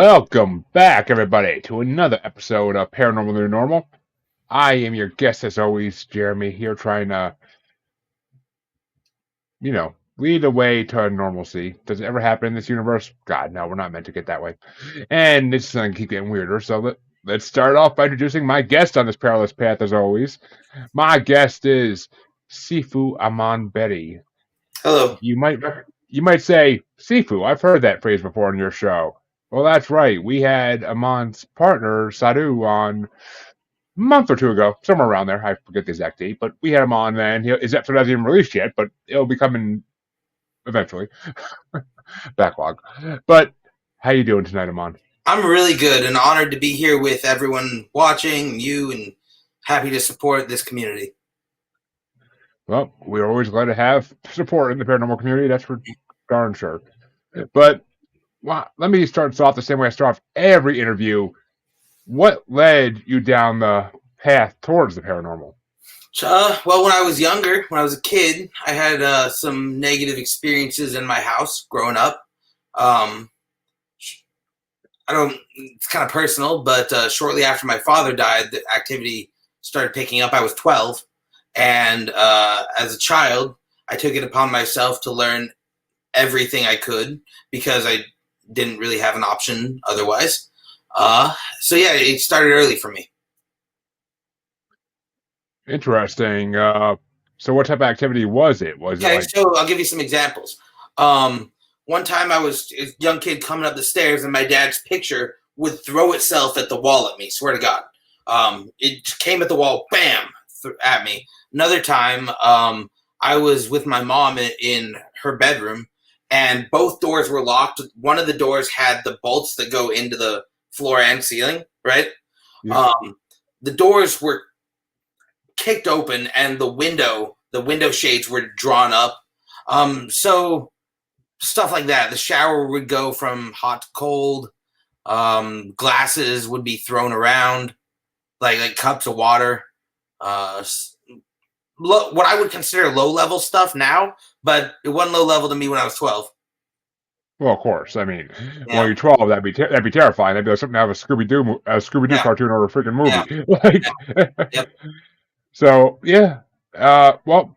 Welcome back, everybody, to another episode of Paranormal New Normal. I am your guest, as always, Jeremy, here trying to, lead the way to normalcy. Does it ever happen in this universe? God, no, we're not meant to get that way. And it's going to keep getting weirder, so let's start off by introducing my guest on this perilous path, as always. My guest is Sifu Aman Berry. Hello. You might say, Sifu, I've heard that phrase before on your show. Well, that's right. We had Aman's partner, Sadhu, on a month or two ago, somewhere around there. I forget the exact date, but we had him on then. His episode hasn't even released yet, but it'll be coming eventually. Backlog. But how you doing tonight, Aman? I'm really good and honored to be here with everyone watching, you, and happy to support this community. Well, we're always glad to have support in the paranormal community. That's for darn sure. But let me start us off the same way I start off every interview. What led you down the path towards the paranormal? Well, when I was younger, when I was a kid, I had some negative experiences in my house growing up. It's kind of personal, but shortly after my father died, the activity started picking up. I was 12, and as a child, I took it upon myself to learn everything I could because I didn't really have an option otherwise. So yeah, it started early for me. Interesting. So what type of activity was it? So I'll give you some examples. One time I was a young kid coming up the stairs and my dad's picture would throw itself at the wall at me, swear to God. It came at the wall, bam, at me. Another time, I was with my mom in her bedroom and both doors were locked. One of the doors had the bolts that go into the floor and ceiling, right? Yeah. The doors were kicked open and the window shades were drawn up. So stuff like that. The shower would go from hot to cold. Glasses would be thrown around, like cups of water. What I would consider low level stuff now, but it wasn't low level to me when I was 12. Well, of course. I mean, when you're 12, that'd be terrifying. That'd be like something out of a Scooby-Doo cartoon or a freaking movie. Yeah. Yep. So yeah. Well,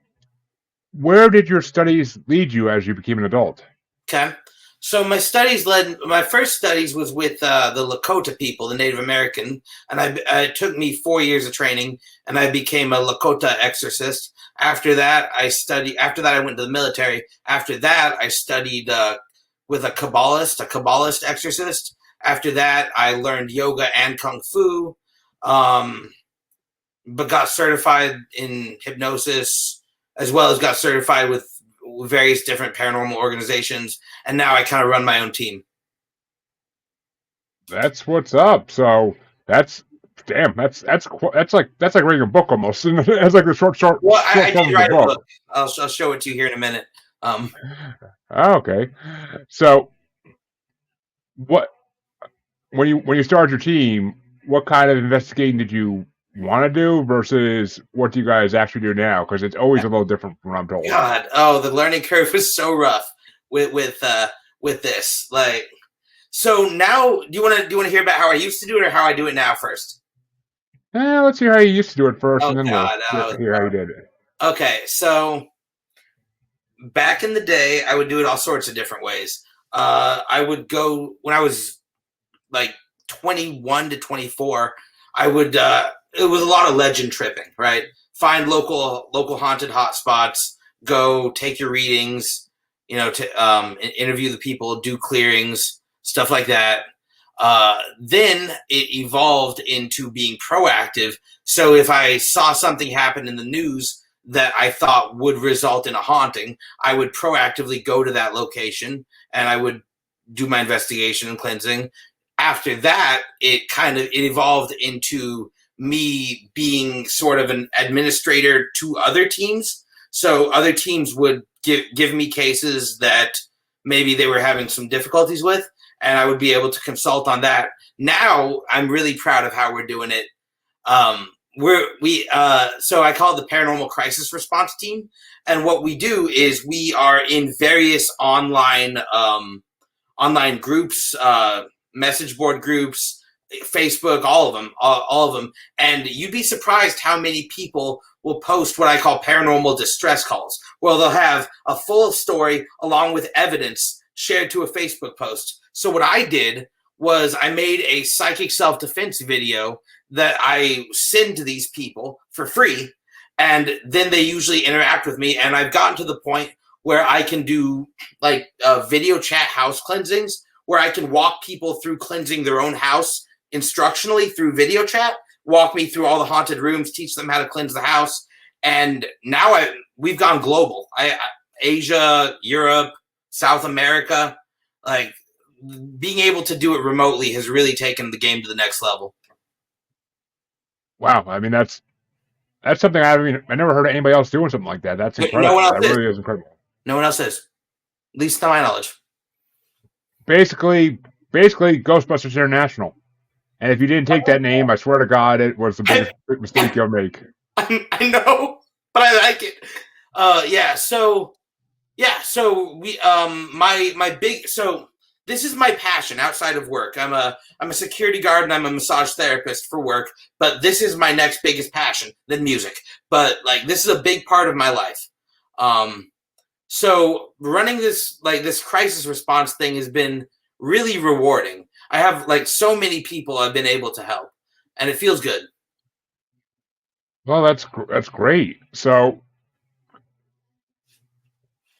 where did your studies lead you as you became an adult? Okay. So my first studies was with the Lakota people, the Native American, and it took me 4 years of training, and I became a Lakota exorcist. After that, I went to the military. After that, I studied with a Kabbalist exorcist. After that, I learned yoga and Kung Fu, but got certified in hypnosis, as well as got certified with various different paranormal organizations, and now I kind of run my own team. That's what's up. So that's like reading a book almost. It's like the short. Well, I did write a book. I'll show it to you here in a minute. Okay. So when you started your team, what kind of investigating did you want to do versus what do you guys actually do now? Because it's always a little different from what I'm told. God, the learning curve was so rough with this. Like, so now, do you want to hear about how I used to do it or how I do it now first? Let's hear how you used to do it first, and then we'll hear how you did it. Okay, so back in the day, I would do it all sorts of different ways. I would go when I was like 21 to 24. I would. It was a lot of legend tripping, right? Find local haunted hotspots, go take your readings, to interview the people, do clearings, stuff like that. Then it evolved into being proactive. So if I saw something happen in the news that I thought would result in a haunting, I would proactively go to that location and I would do my investigation and cleansing. After that, it evolved into me being sort of an administrator to other teams. So other teams would give me cases that maybe they were having some difficulties with, and I would be able to consult on that. Now I'm really proud of how we're doing it. So I call it the Paranormal Crisis Response Team, and what we do is we are in various online groups, message board groups, Facebook, all of them. And you'd be surprised how many people will post what I call paranormal distress calls, where they'll have a full story along with evidence shared to a Facebook post. So what I did was I made a psychic self-defense video that I send to these people for free, and then they usually interact with me. And I've gotten to the point where I can do like video chat house cleansings, where I can walk people through cleansing their own house instructionally through video chat, walk me through all the haunted rooms, teach them how to cleanse the house. And now we've gone global. Asia, Europe, South America, like being able to do it remotely has really taken the game to the next level. Wow, I mean that's something I never heard of anybody else doing something like that. That's incredible. That really is incredible. No one else is, at least to my knowledge. Basically, Ghostbusters International. And if you didn't take that name, I swear to God, it was the biggest mistake you'll make. I know, but I like it. So we this is my passion outside of work. I'm a security guard and I'm a massage therapist for work, but this is my next biggest passion than music. But like this is a big part of my life. So running this crisis response thing has been really rewarding. I have like so many people I've been able to help, and it feels good. Well, that's great. So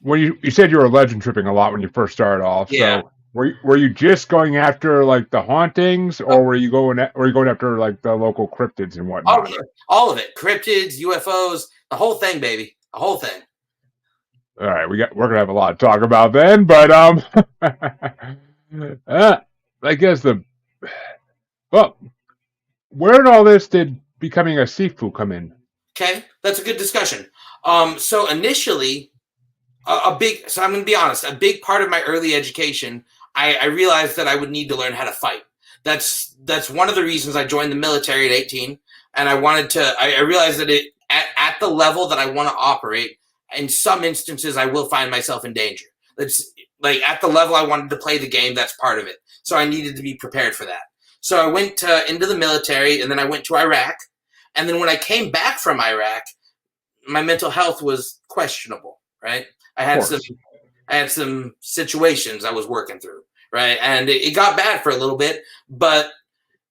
when you said you were legend tripping a lot when you first started off, yeah. So were you just going after like the hauntings, or were you going after like the local cryptids and whatnot? All of it, cryptids, UFOs, the whole thing, baby, the whole thing. All right, we're gonna have a lot to talk about then, but I guess where in all this did becoming a Sifu come in? Okay, that's a good discussion. So initially, I'm going to be honest, a big part of my early education, I realized that I would need to learn how to fight. That's one of the reasons I joined the military at 18, and I realized that at the level that I want to operate, in some instances, I will find myself in danger. That's like at the level I wanted to play the game, that's part of it. So I needed to be prepared for that. So I went into the military, and then I went to Iraq. And then when I came back from Iraq, my mental health was questionable, right? I had some situations I was working through, right? And it got bad for a little bit. But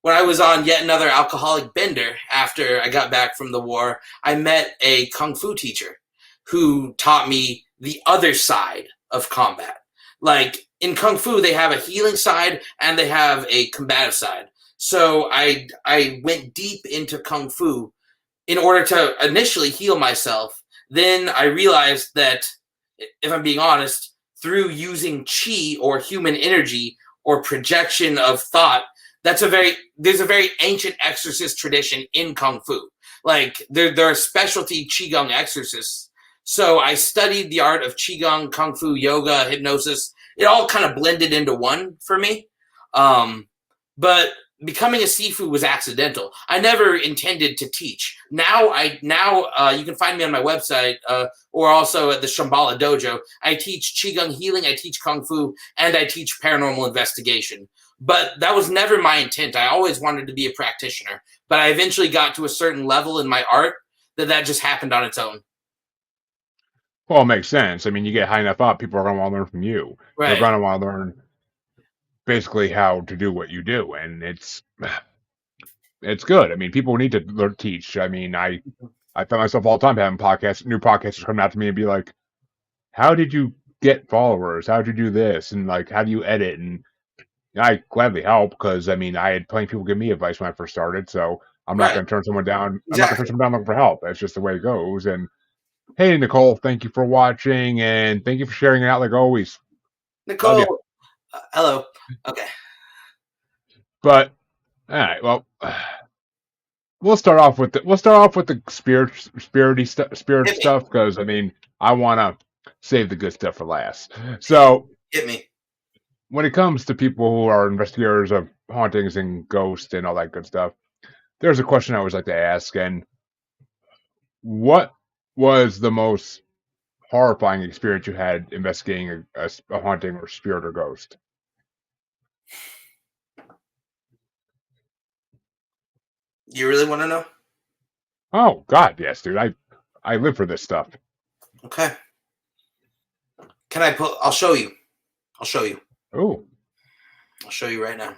when I was on yet another alcoholic bender after I got back from the war, I met a Kung Fu teacher who taught me the other side of combat. Like in Kung Fu, they have a healing side and they have a combative side. So I went deep into Kung Fu in order to initially heal myself. Then I realized that, if I'm being honest, through using chi or human energy or projection of thought, there's a very ancient exorcist tradition in Kung Fu. Like there are specialty Qigong exorcists. So I studied the art of Qigong, Kung Fu, yoga, hypnosis. It all kind of blended into one for me. But becoming a Sifu was accidental. I never intended to teach. Now you can find me on my website or also at the Shambhala Dojo. I teach Qigong healing, I teach Kung Fu, and I teach paranormal investigation. But that was never my intent. I always wanted to be a practitioner. But I eventually got to a certain level in my art that just happened on its own. Well, it makes sense. I mean, you get high enough up, people are going to want to learn from you. Right. They're going to want to learn basically how to do what you do, and it's good. I mean, people need to teach. I mean, I find myself all the time having new podcasters come out to me and be like, "How did you get followers? How did you do this? And like, how do you edit?" And I gladly help because I mean, I had plenty of people give me advice when I first started, so I'm not going to turn someone down. Exactly. I'm not going to turn someone down looking for help. That's just the way it goes. And hey, Nicole, thank you for watching, and thank you for sharing it out like always. Nicole, hello. Okay. But all right, well, we'll start off with the spirit stuff because I mean, I want to save the good stuff for last. So, hit me. When it comes to people who are investigators of hauntings and ghosts and all that good stuff, there's a question I always like to ask, and what was the most horrifying experience you had investigating a haunting or spirit or ghost? You really want to know? Oh God, yes, dude. I live for this stuff. Okay. Can I put? I'll show you. I'll show you. Oh, I'll show you right now.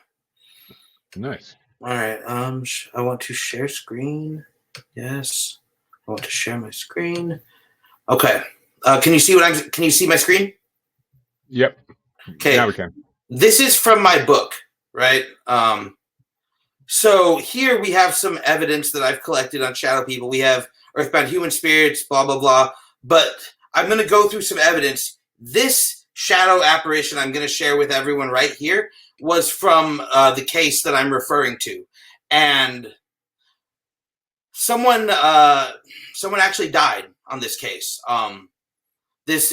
nice. All right. I want to share screen. Yes. I want to share my screen. Okay. Can you see what I'm? Can you see my screen? Yep. Okay. Now we can. This is from my book, right? So here we have some evidence that I've collected on shadow people. We have earthbound human spirits, blah blah blah. But I'm going to go through some evidence. This shadow apparition I'm going to share with everyone right here was from the case that I'm referring to, and someone actually died on this case. This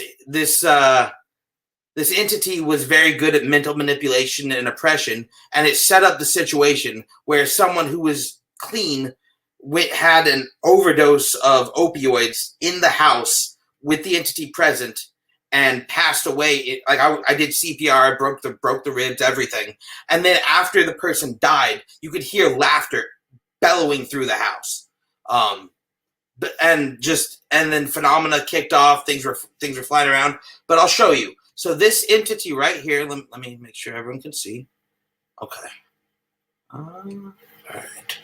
entity was very good at mental manipulation and oppression, and it set up the situation where someone who was clean had an overdose of opioids in the house with the entity present and passed away. I did CPR, I broke the ribs, everything. And then after the person died, you could hear laughter bellowing through the house. And then phenomena kicked off. Things were flying around. But I'll show you. So this entity right here, let me make sure everyone can see. Okay. All right.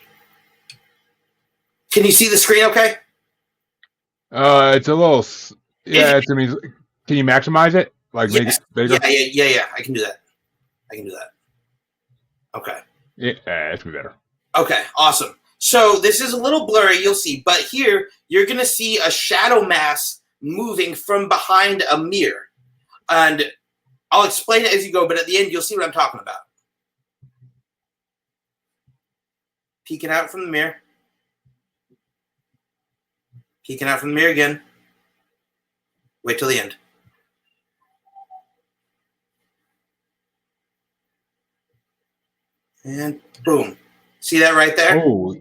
Can you see the screen okay? It's a little. Yeah, I mean, can you maximize it? Like make it bigger? Yeah. I can do that. Okay. Yeah, that's be better. Okay, awesome. So this is a little blurry, you'll see. But here, you're going to see a shadow mass moving from behind a mirror. And I'll explain it as you go, but at the end, you'll see what I'm talking about. Peeking out from the mirror. Peeking out from the mirror again. Wait till the end. And boom. See that right there? Oh,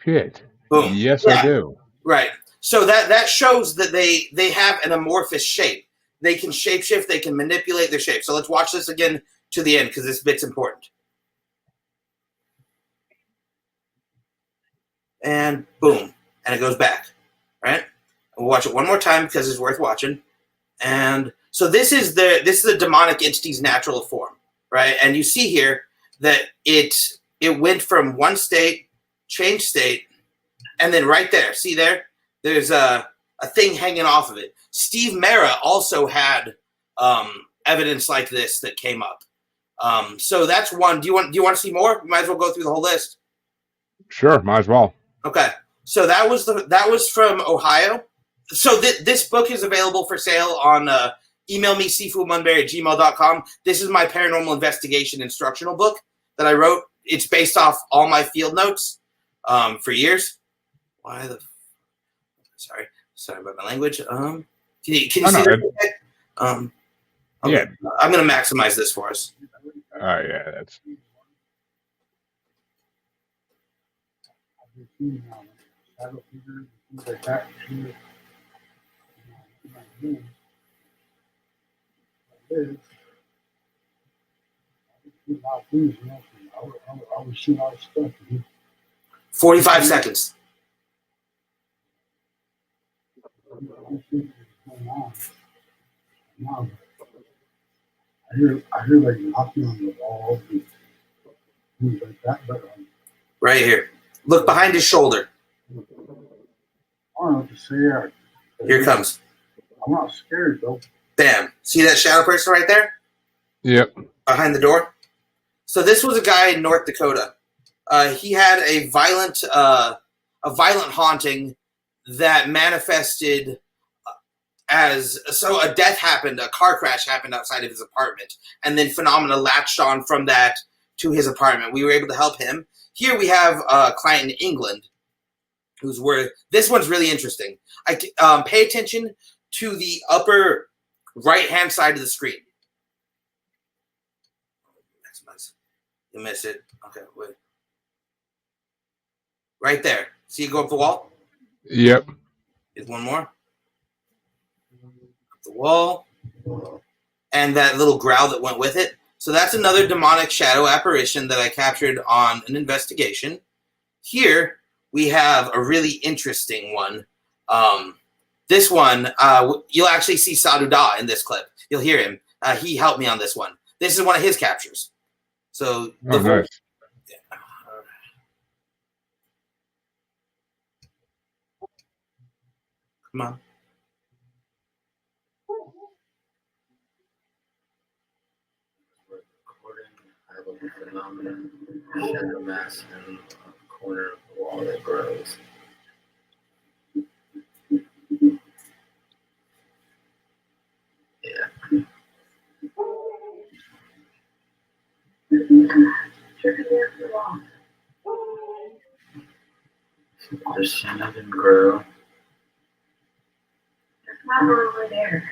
shit. Boom. Yes, yeah. I do. Right. So that shows that they have an amorphous shape. They can shapeshift. They can manipulate their shape. So let's watch this again to the end because this bit's important. And boom. And it goes back. Right? We'll watch it one more time because it's worth watching. And so this is the demonic entity's natural form. Right? And you see here that it went from one state, changed state, and then right there, see there's a thing hanging off of it. Steve Mera also had evidence like this that came up. So that's one. Do you want to see more? We might as well go through the whole list. Sure, might as well. Okay. So that was from Ohio. So this book is available for sale on email me sifuamanberry@gmail.com. This is my paranormal investigation instructional book that I wrote. It's based off all my field notes for years. Why the? Sorry about my language. Can you see that? Okay. Yeah. I'm going to maximize this for us. Yeah, that's. I was seeing all stuff. 45 seconds. I hear like knocking on the wall, things like that. But right here, look behind his shoulder. I don't know what to say. Here it comes. I'm not scared though. Bam! See that shadow person right there? Yep. Behind the door. So this was a guy in North Dakota. He had a violent haunting that manifested as a death happened, a car crash happened outside of his apartment, and then phenomena latched on from that to his apartment. We were able to help him. Here we have a client in England this one's really interesting. Pay attention to the upper right-hand side of the screen. You miss it. Okay, wait. Right there. See it go up the wall? Yep. Here's one more. Up the wall. And that little growl that went with it. So that's another demonic shadow apparition that I captured on an investigation. here we have a really interesting one. This one, you'll actually see Sadhu Dah in this clip. You'll hear him. He helped me on this one. This is one of his captures. So the nice. Come on. Recording high-level phenomenon, shadow mass in a corner of the wall that grows. Yeah. The shadow didn't grow. It's not over there.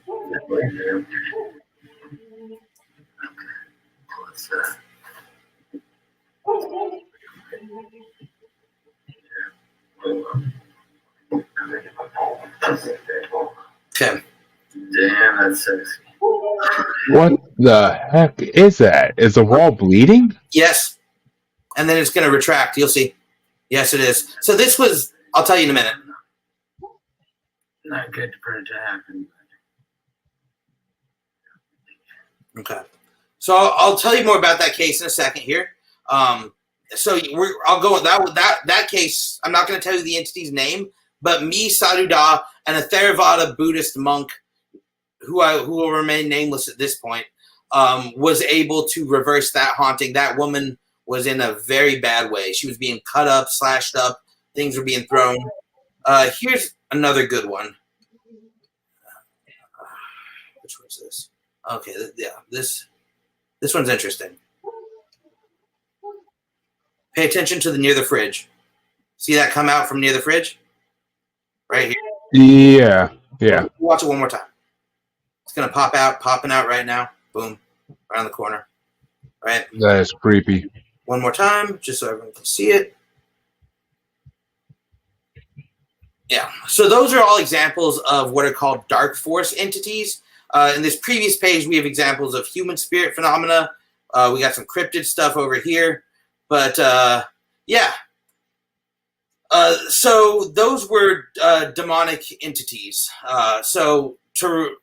That way there. Okay. What's that? Okay. Damn, that's sexy. What the heck is that? Is the wall bleeding? Yes. And then it's going to retract. You'll see. Yes, it is. So this was, I'll tell you in a minute. Not good for it to happen. Okay. So I'll tell you more about that case in a second here. So I'll go with that case. I'm not going to tell you the entity's name, but me, Sadhu Dah, and a Theravada Buddhist monk who will remain nameless at this point, was able to reverse that haunting. That woman was in a very bad way. She was being cut up, slashed up. Things were being thrown. Here's another good one. Which one's this? Okay, yeah, this one's interesting. Pay attention to the near the fridge. See that come out from near the fridge? Right here. Yeah. Watch it one more time. It's gonna popping out right now. Boom, around the corner. Right. That is creepy. One more time, just so everyone can see it. Yeah. So those are all examples of what are called dark force entities. In this previous page, we have examples of human spirit phenomena. We got some cryptid stuff over here. But, yeah. So those were demonic entities. So to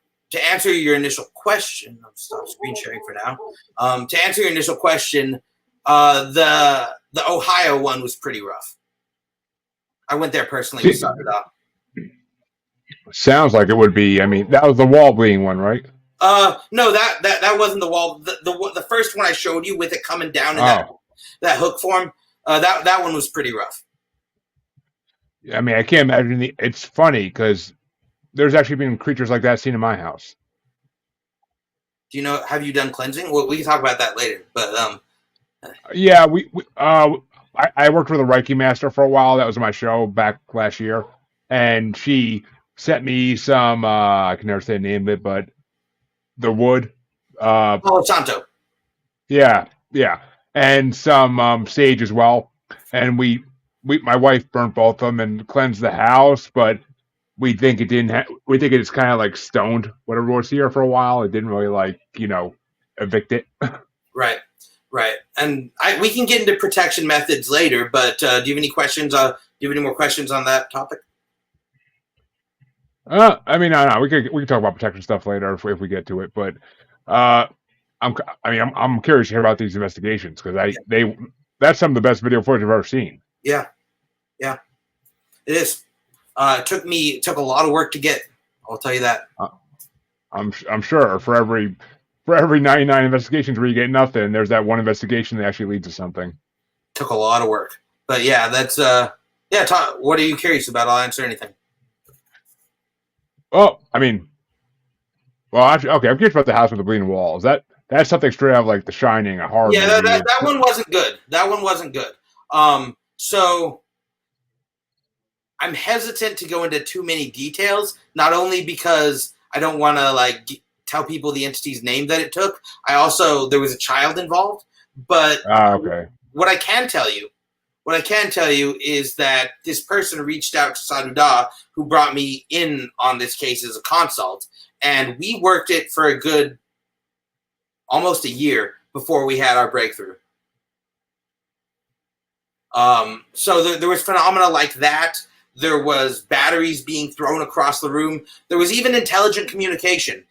answer your initial question, I'll stop screen sharing for now. To answer your initial question, the Ohio one was pretty rough. I went there personally with Sadhu Dah. Sounds like it would be. I mean, that was the wall bleeding one, right? No, that wasn't the wall. The first one I showed you with it coming down in that hook form, that one was pretty rough. I mean, I can't imagine. It's funny because there's actually been creatures like that seen in my house. Do you know? Have you done cleansing? Well, we can talk about that later. But yeah, I worked with a Reiki master for a while. That was my show back last year, and she sent me some. I can never say the name of it, but the wood. Palo Santo. Yeah, and some sage as well. And my wife burnt both of them and cleansed the house, but we think it didn't. We think it's kind of like stoned whatever was here for a while. It didn't really evict it. Right. And we can get into protection methods later. But do you have any questions? Do you have any more questions on that topic? I mean, no. We can talk about protection stuff later if we get to it. But I'm curious to hear about these investigations because that's some of the best video footage I've ever seen. Yeah, it is. It took a lot of work to get. I'll tell you that. I'm sure for every 99 investigations where you get nothing, there's that one investigation that actually leads to something. Took a lot of work, but yeah, that's what are you curious about? I'll answer anything. Oh, I mean, well, actually, okay. I'm curious about the house with the bleeding walls. That's something straight out of like The Shining, a horror movie. That one wasn't good. That one wasn't good. So I'm hesitant to go into too many details, not only because I don't want to tell people the entity's name that it took. There was a child involved, but okay. What I can tell you is that this person reached out to Sadhu Dah, who brought me in on this case as a consult, and we worked it for a good almost a year before we had our breakthrough. So there was phenomena like that. There was batteries being thrown across the room. There was even intelligent communication.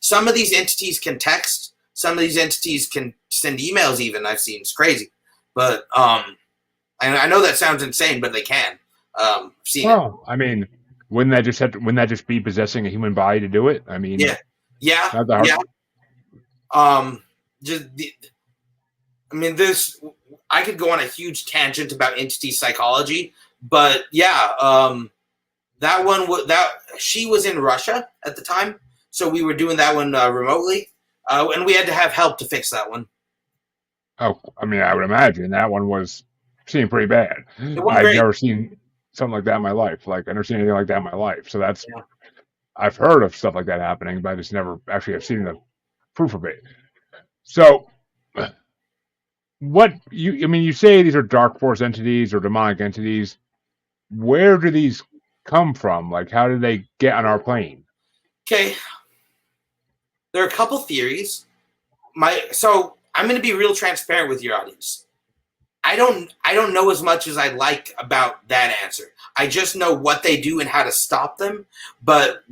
Some of these entities can text. Some of these entities can send emails even. I've seen. It's crazy. But and I know that sounds insane, but they can. I've seen it. I mean, wouldn't that just be possessing a human body to do it? I mean, yeah. I could go on a huge tangent about entity psychology, but she was in Russia at the time, so we were doing that one remotely, and we had to have help to fix that one. Oh, I mean, I would imagine that one seemed pretty bad. I've never seen something like that in my life. Like, I've never seen anything like that in my life. So I've heard of stuff like that happening, but I just never actually have seen the proof of it. So, you say these are dark force entities or demonic entities. Where do these come from? Like, how did they get on our plane? Okay. There are a couple theories. So I'm going to be real transparent with your audience. I don't know as much as I'd like about that answer. I just know what they do and how to stop them. But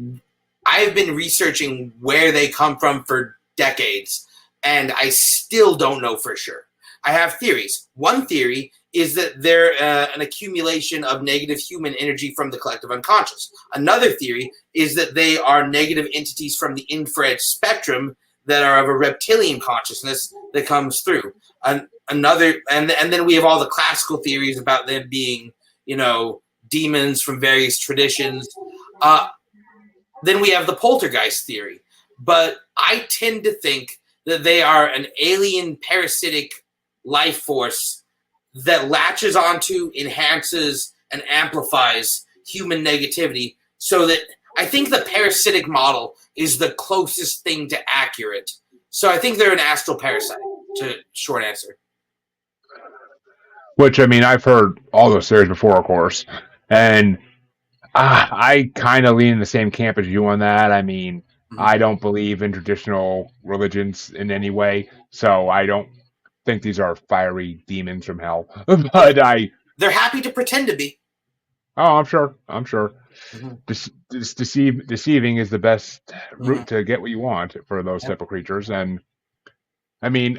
I've been researching where they come from for decades, and I still don't know for sure. I have theories. One theory is that they're an accumulation of negative human energy from the collective unconscious. Another theory is that they are negative entities from the infrared spectrum that are of a reptilian consciousness that comes through. And then we have all the classical theories about them being, demons from various traditions. Then we have the poltergeist theory. But I tend to think that they are an alien parasitic life force that latches onto, enhances, and amplifies human negativity, so that I think the parasitic model is the closest thing to accurate. So I think they're an astral parasite, short answer. Which, I mean, I've heard all those theories before, of course, and I kind of lean in the same camp as you on that. I mean, I don't believe in traditional religions in any way, so I don't think these are fiery demons from hell. But they're happy to pretend to be. Oh, I'm sure. Mm-hmm. Deceiving is the best route to get what you want for those type of creatures. And I mean,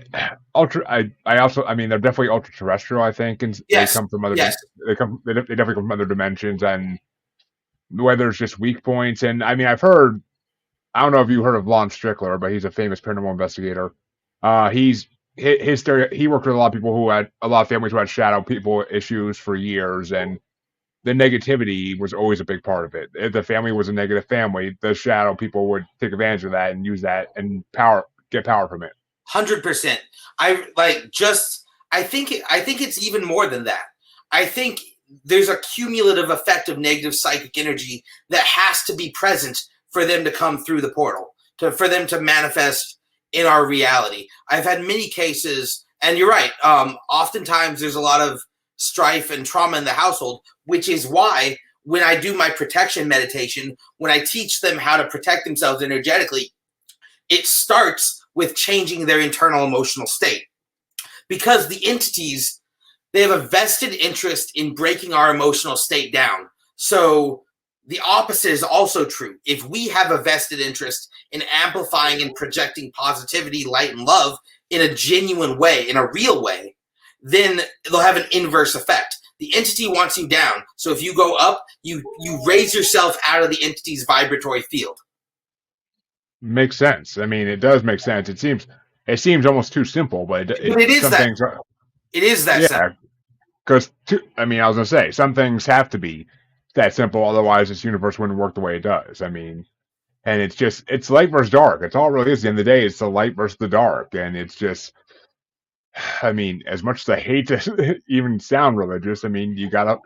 they're definitely ultra terrestrial, I think, and they come from other. Yes. They definitely come from other dimensions, and whether it's just weak points. And I mean, I don't know if you heard of Lon Strickler, but he's a famous paranormal investigator. His theory, he worked with a lot of people a lot of families who had shadow people issues for years, and the negativity was always a big part of it. If the family was a negative family, the shadow people would take advantage of that and use that and get power from it. 100%. I think it's even more than that. I think there's a cumulative effect of negative psychic energy that has to be present for them to come through the portal, for them to manifest in our reality. I've had many cases, and you're right, oftentimes there's a lot of strife and trauma in the household, which is why when I do my protection meditation, when I teach them how to protect themselves energetically, it starts with changing their internal emotional state. Because the entities, they have a vested interest in breaking our emotional state down. So the opposite is also true. If we have a vested interest in amplifying and projecting positivity, light, and love in a genuine way, in a real way, then they'll have an inverse effect. The entity wants you down. So if you go up, you raise yourself out of the entity's vibratory field. Makes sense. I mean, it does make sense. It seems almost too simple, but it is that. It is that simple. Because I was gonna say some things have to be that simple, otherwise this universe wouldn't work the way it does. I mean, and it's light versus dark. It's all really is. At the end of the day, it's the light versus the dark, and it's just. I mean, as much as I hate to even sound religious, I mean, you gotta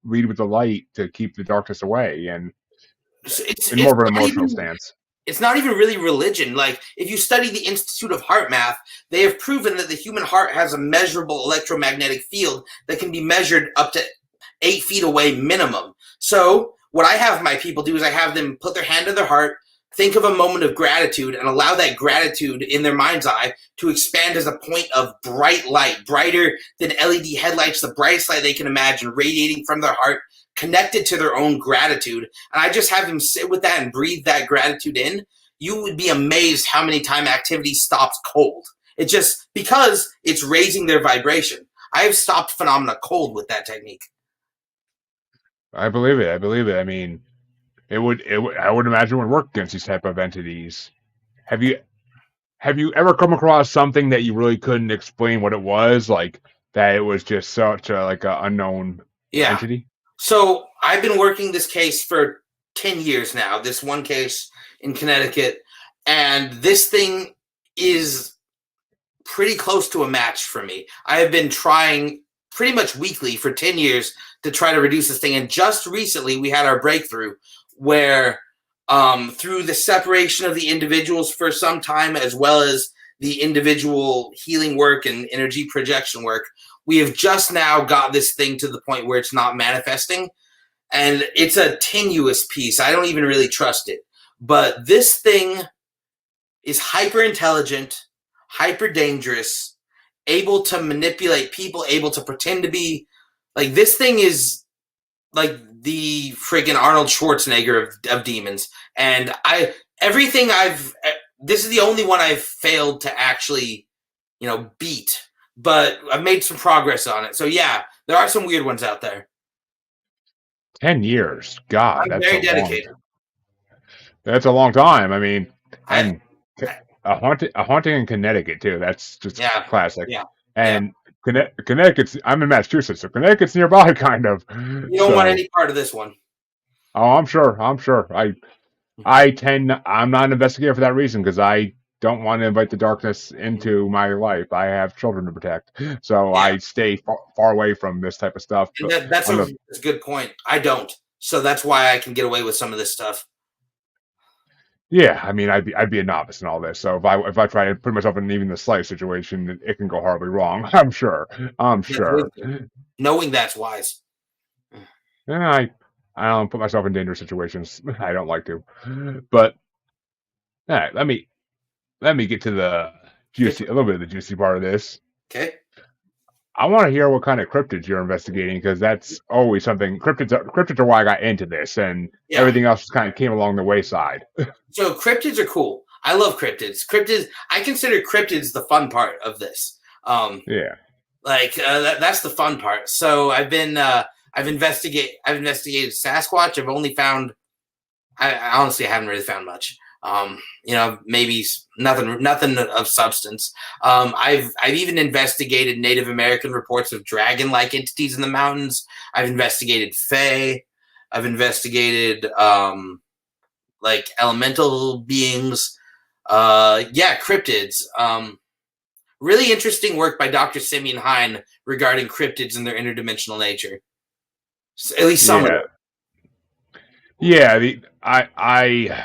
lead with the light to keep the darkness away, and it's more of an emotional stance. It's not even really religion. Like, if you study the Institute of Heart Math, they have proven that the human heart has a measurable electromagnetic field that can be measured up to 8 feet away minimum. So what I have my people do is I have them put their hand to their heart, think of a moment of gratitude and allow that gratitude in their mind's eye to expand as a point of bright light, brighter than LED headlights, the brightest light they can imagine, radiating from their heart, connected to their own gratitude. And I just have them sit with that and breathe that gratitude in. You would be amazed how many times activity stops cold. It's just because it's raising their vibration. I have stopped phenomena cold with that technique. I believe it. I mean, I would imagine it would work against these type of entities. Have you ever come across something that you really couldn't explain what it was, like that it was just such a like an unknown entity? So I've been working this case for 10 years now, this one case in Connecticut, and this thing is pretty close to a match for me. I have been trying pretty much weekly for 10 years to try to reduce this thing, and just recently we had our breakthrough where through the separation of the individuals for some time, as well as the individual healing work and energy projection work, we have just now got this thing to the point where it's not manifesting. And it's a tenuous piece. I don't even really trust it. But this thing is hyper intelligent, hyper dangerous, able to manipulate people, able to pretend to be like, this thing is like the friggin' Arnold Schwarzenegger of demons. And this is the only one I've failed to actually, beat, but I've made some progress on it. So yeah, there are some weird ones out there. 10 years. God, I'm that's very dedicated. That's a long time. I mean, and a haunting in Connecticut too. That's just classic. Yeah. And Connecticut's. I'm in Massachusetts, so Connecticut's nearby, kind of. You don't want any part of this one. Oh, I'm sure. I'm not an investigator for that reason, because I don't want to invite the darkness into my life. I have children to protect, so I stay far away from this type of stuff. That's a good point. I don't, so that's why I can get away with some of this stuff. Yeah, I mean, I'd be a novice in all this. So if I try to put myself in even the slightest situation, it can go horribly wrong. I'm sure. Knowing that's wise. Yeah, I don't put myself in dangerous situations. I don't like to. But all right, let me get to a little bit of the juicy part of this. Okay. I want to hear what kind of cryptids you're investigating, because that's always something. Cryptids are why I got into this, and everything else just kind of came along the wayside. So cryptids are cool. I love cryptids. I consider cryptids the fun part of this. That's the fun part. So I've investigated Sasquatch. I've only found. I honestly haven't really found much. Maybe nothing of substance. I've even investigated Native American reports of dragon-like entities in the mountains. I've investigated fae. I've investigated like elemental beings. Cryptids. Really interesting work by Dr. Simeon Hine regarding cryptids and their interdimensional nature. At least some of it. Yeah, I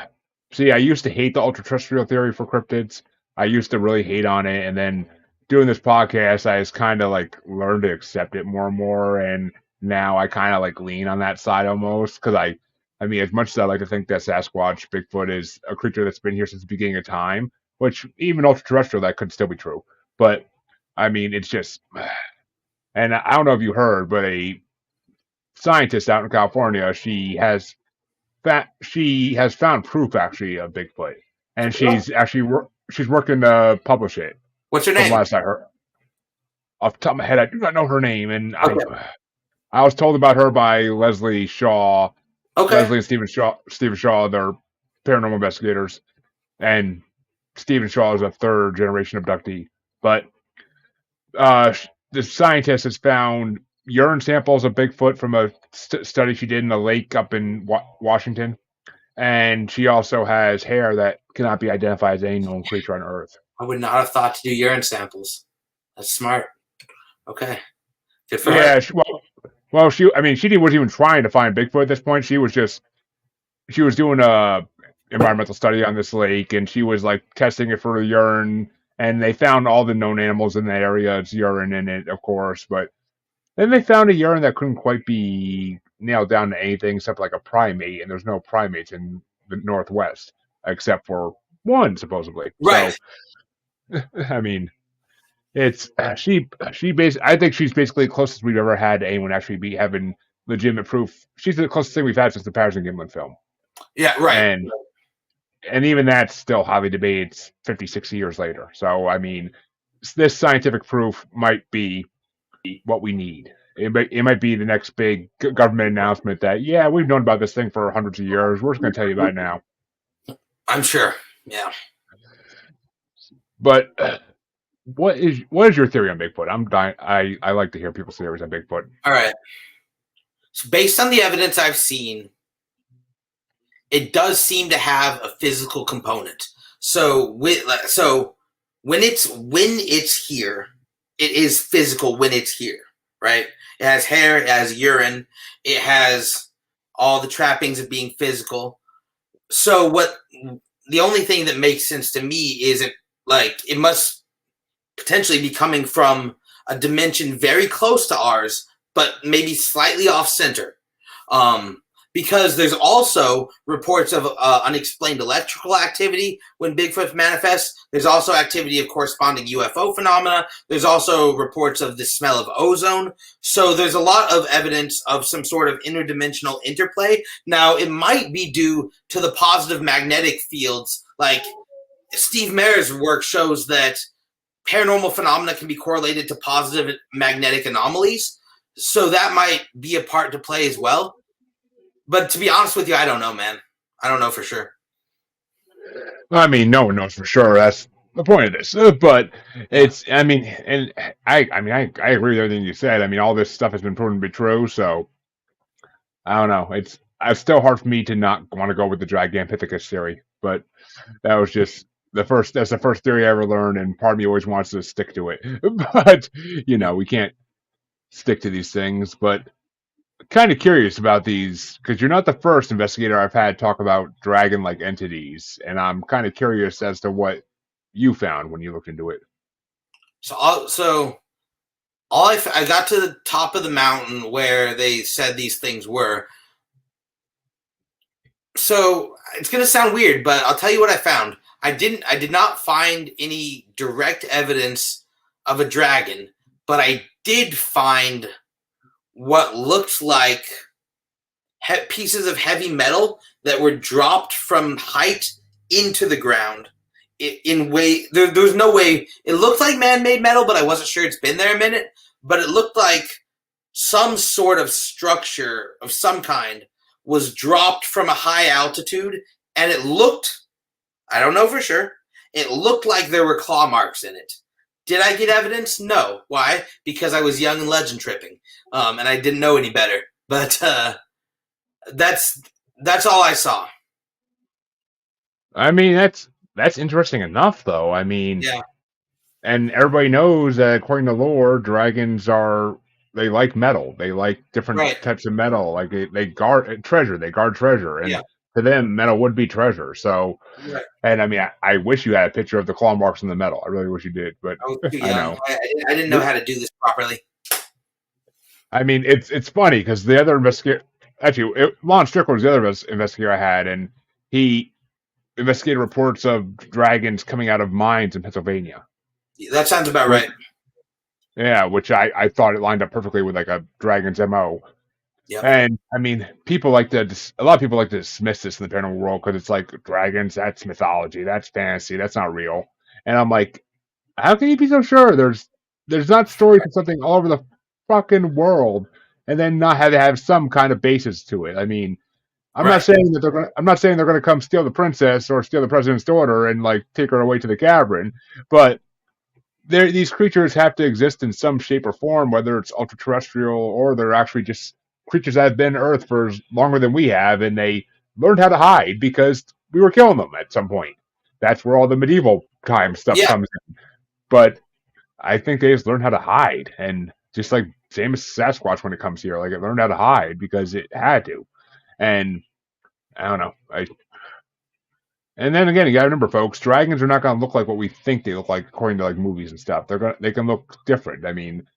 used to hate the ultra-terrestrial theory for cryptids. I used to really hate on it, and then doing this podcast, I just kind of like learned to accept it more and more, and now I kind of like lean on that side almost, because I mean, as much as I like to think that Sasquatch, Bigfoot is a creature that's been here since the beginning of time, which even ultra-terrestrial, that could still be true. But I mean, it's just, and I don't know if you heard, but a scientist out in California, she has found proof actually of Bigfoot, and she's working to publish it. What's her name? From last I heard, off the top of my head, I do not know her name, and I was told about her by Leslie Shaw. Okay. Leslie and Stephen Shaw, they're paranormal investigators, and Stephen Shaw is a third generation abductee. But the scientist has found urine samples of Bigfoot from a study she did in a lake up in Washington, and she also has hair that cannot be identified as any known creature on Earth. I would not have thought to do urine samples. That's smart. Okay, good for her. Yeah, she wasn't even trying to find Bigfoot at this point. She was doing a environmental study on this lake, and she was like testing it for the urine, and they found all the known animals in the area. It's urine in it, of course, but then they found a urine that couldn't quite be nailed down to anything except like a primate, and there's no primates in the Northwest. except for one supposedly. Right. So, I mean, it's she basically. I think she's basically the closest we've ever had to anyone actually be having legitimate proof. She's the closest thing we've had since the Patterson Gimlin film, Yeah, right. and even that's still highly debated. It's 50, 60 years later. So, I mean, this scientific proof might be what we need. It might be the next big government announcement that, yeah, we've known about this thing for hundreds of years. We're just going to tell you about it now. I'm sure. Yeah. But what is your theory on Bigfoot? I'm dying. I like to hear people's theories on Bigfoot. All right. So based on the evidence I've seen, it does seem to have a physical component. So when it's here, it is physical when it's here, right? It has hair, it has urine, it has all the trappings of being physical. So the only thing that makes sense to me is it must potentially be coming from a dimension very close to ours, but maybe slightly off center. Because there's also reports of unexplained electrical activity when Bigfoot manifests. There's also activity of corresponding UFO phenomena. There's also reports of the smell of ozone. So there's a lot of evidence of some sort of interdimensional interplay. Now, it might be due to the positive magnetic fields. Like Steve Mayer's work shows that paranormal phenomena can be correlated to positive magnetic anomalies. So that might be a part to play as well. But to be honest with you, I don't know, man. I don't know for sure. I mean, no one knows for sure. That's the point of this. But it's, I mean, and I agree with everything you said. I mean, all this stuff has been proven to be true. So I don't know. It's still hard for me to not want to go with the Gigantopithecus theory. But that was just that's the first theory I ever learned, and part of me always wants to stick to it. But we can't stick to these things. But kind of curious about these because you're not the first investigator I've had talk about dragon-like entities, and I'm kind of curious as to what you found when you looked into it. I got to the top of the mountain where they said these things were. So it's going to sound weird, but I'll tell you what I found. I did not find any direct evidence of a dragon, but I did find what looked like pieces of heavy metal that were dropped from height into the ground. There was no way. It looked like man-made metal, but I wasn't sure. It's been there a minute, but it looked like some sort of structure of some kind was dropped from a high altitude, and it looked, I don't know for sure, it looked like there were claw marks in it. Did I get evidence? No. Why? Because I was young and legend tripping, and I didn't know any better. But that's all I saw. I mean, that's interesting enough, though. I mean, yeah. And everybody knows that according to lore, dragons they like metal. They like different types of metal. Like they guard treasure. They guard treasure, and to them, metal would be treasure. So, and I mean, I wish you had a picture of the claw marks in the metal. I really wish you did, but I was too young. I didn't know how to do this properly. I mean, it's funny because the other investigator, actually, Lon Strickland was the other investigator I had, and he investigated reports of dragons coming out of mines in Pennsylvania. That sounds about right. Yeah, which I thought it lined up perfectly with like a dragon's MO. Yep. And I mean, a lot of people like to dismiss this in the paranormal world because it's like dragons, that's mythology, that's fantasy, that's not real. And I'm like, how can you be so sure? There's not stories of something all over the fucking world, and then not have some kind of basis to it. I mean, I'm not saying they're gonna come steal the princess or steal the president's daughter and like take her away to the cavern, but these creatures have to exist in some shape or form, whether it's ultra-terrestrial or they're actually just creatures that have been on Earth for longer than we have, and they learned how to hide because we were killing them at some point. That's where all the medieval time stuff comes in. But I think they just learned how to hide, and just like same as Sasquatch when it comes here, like it learned how to hide because it had to. And I don't know. And then again, you gotta remember, folks, dragons are not gonna look like what we think they look like according to like movies and stuff. They can look different. I mean,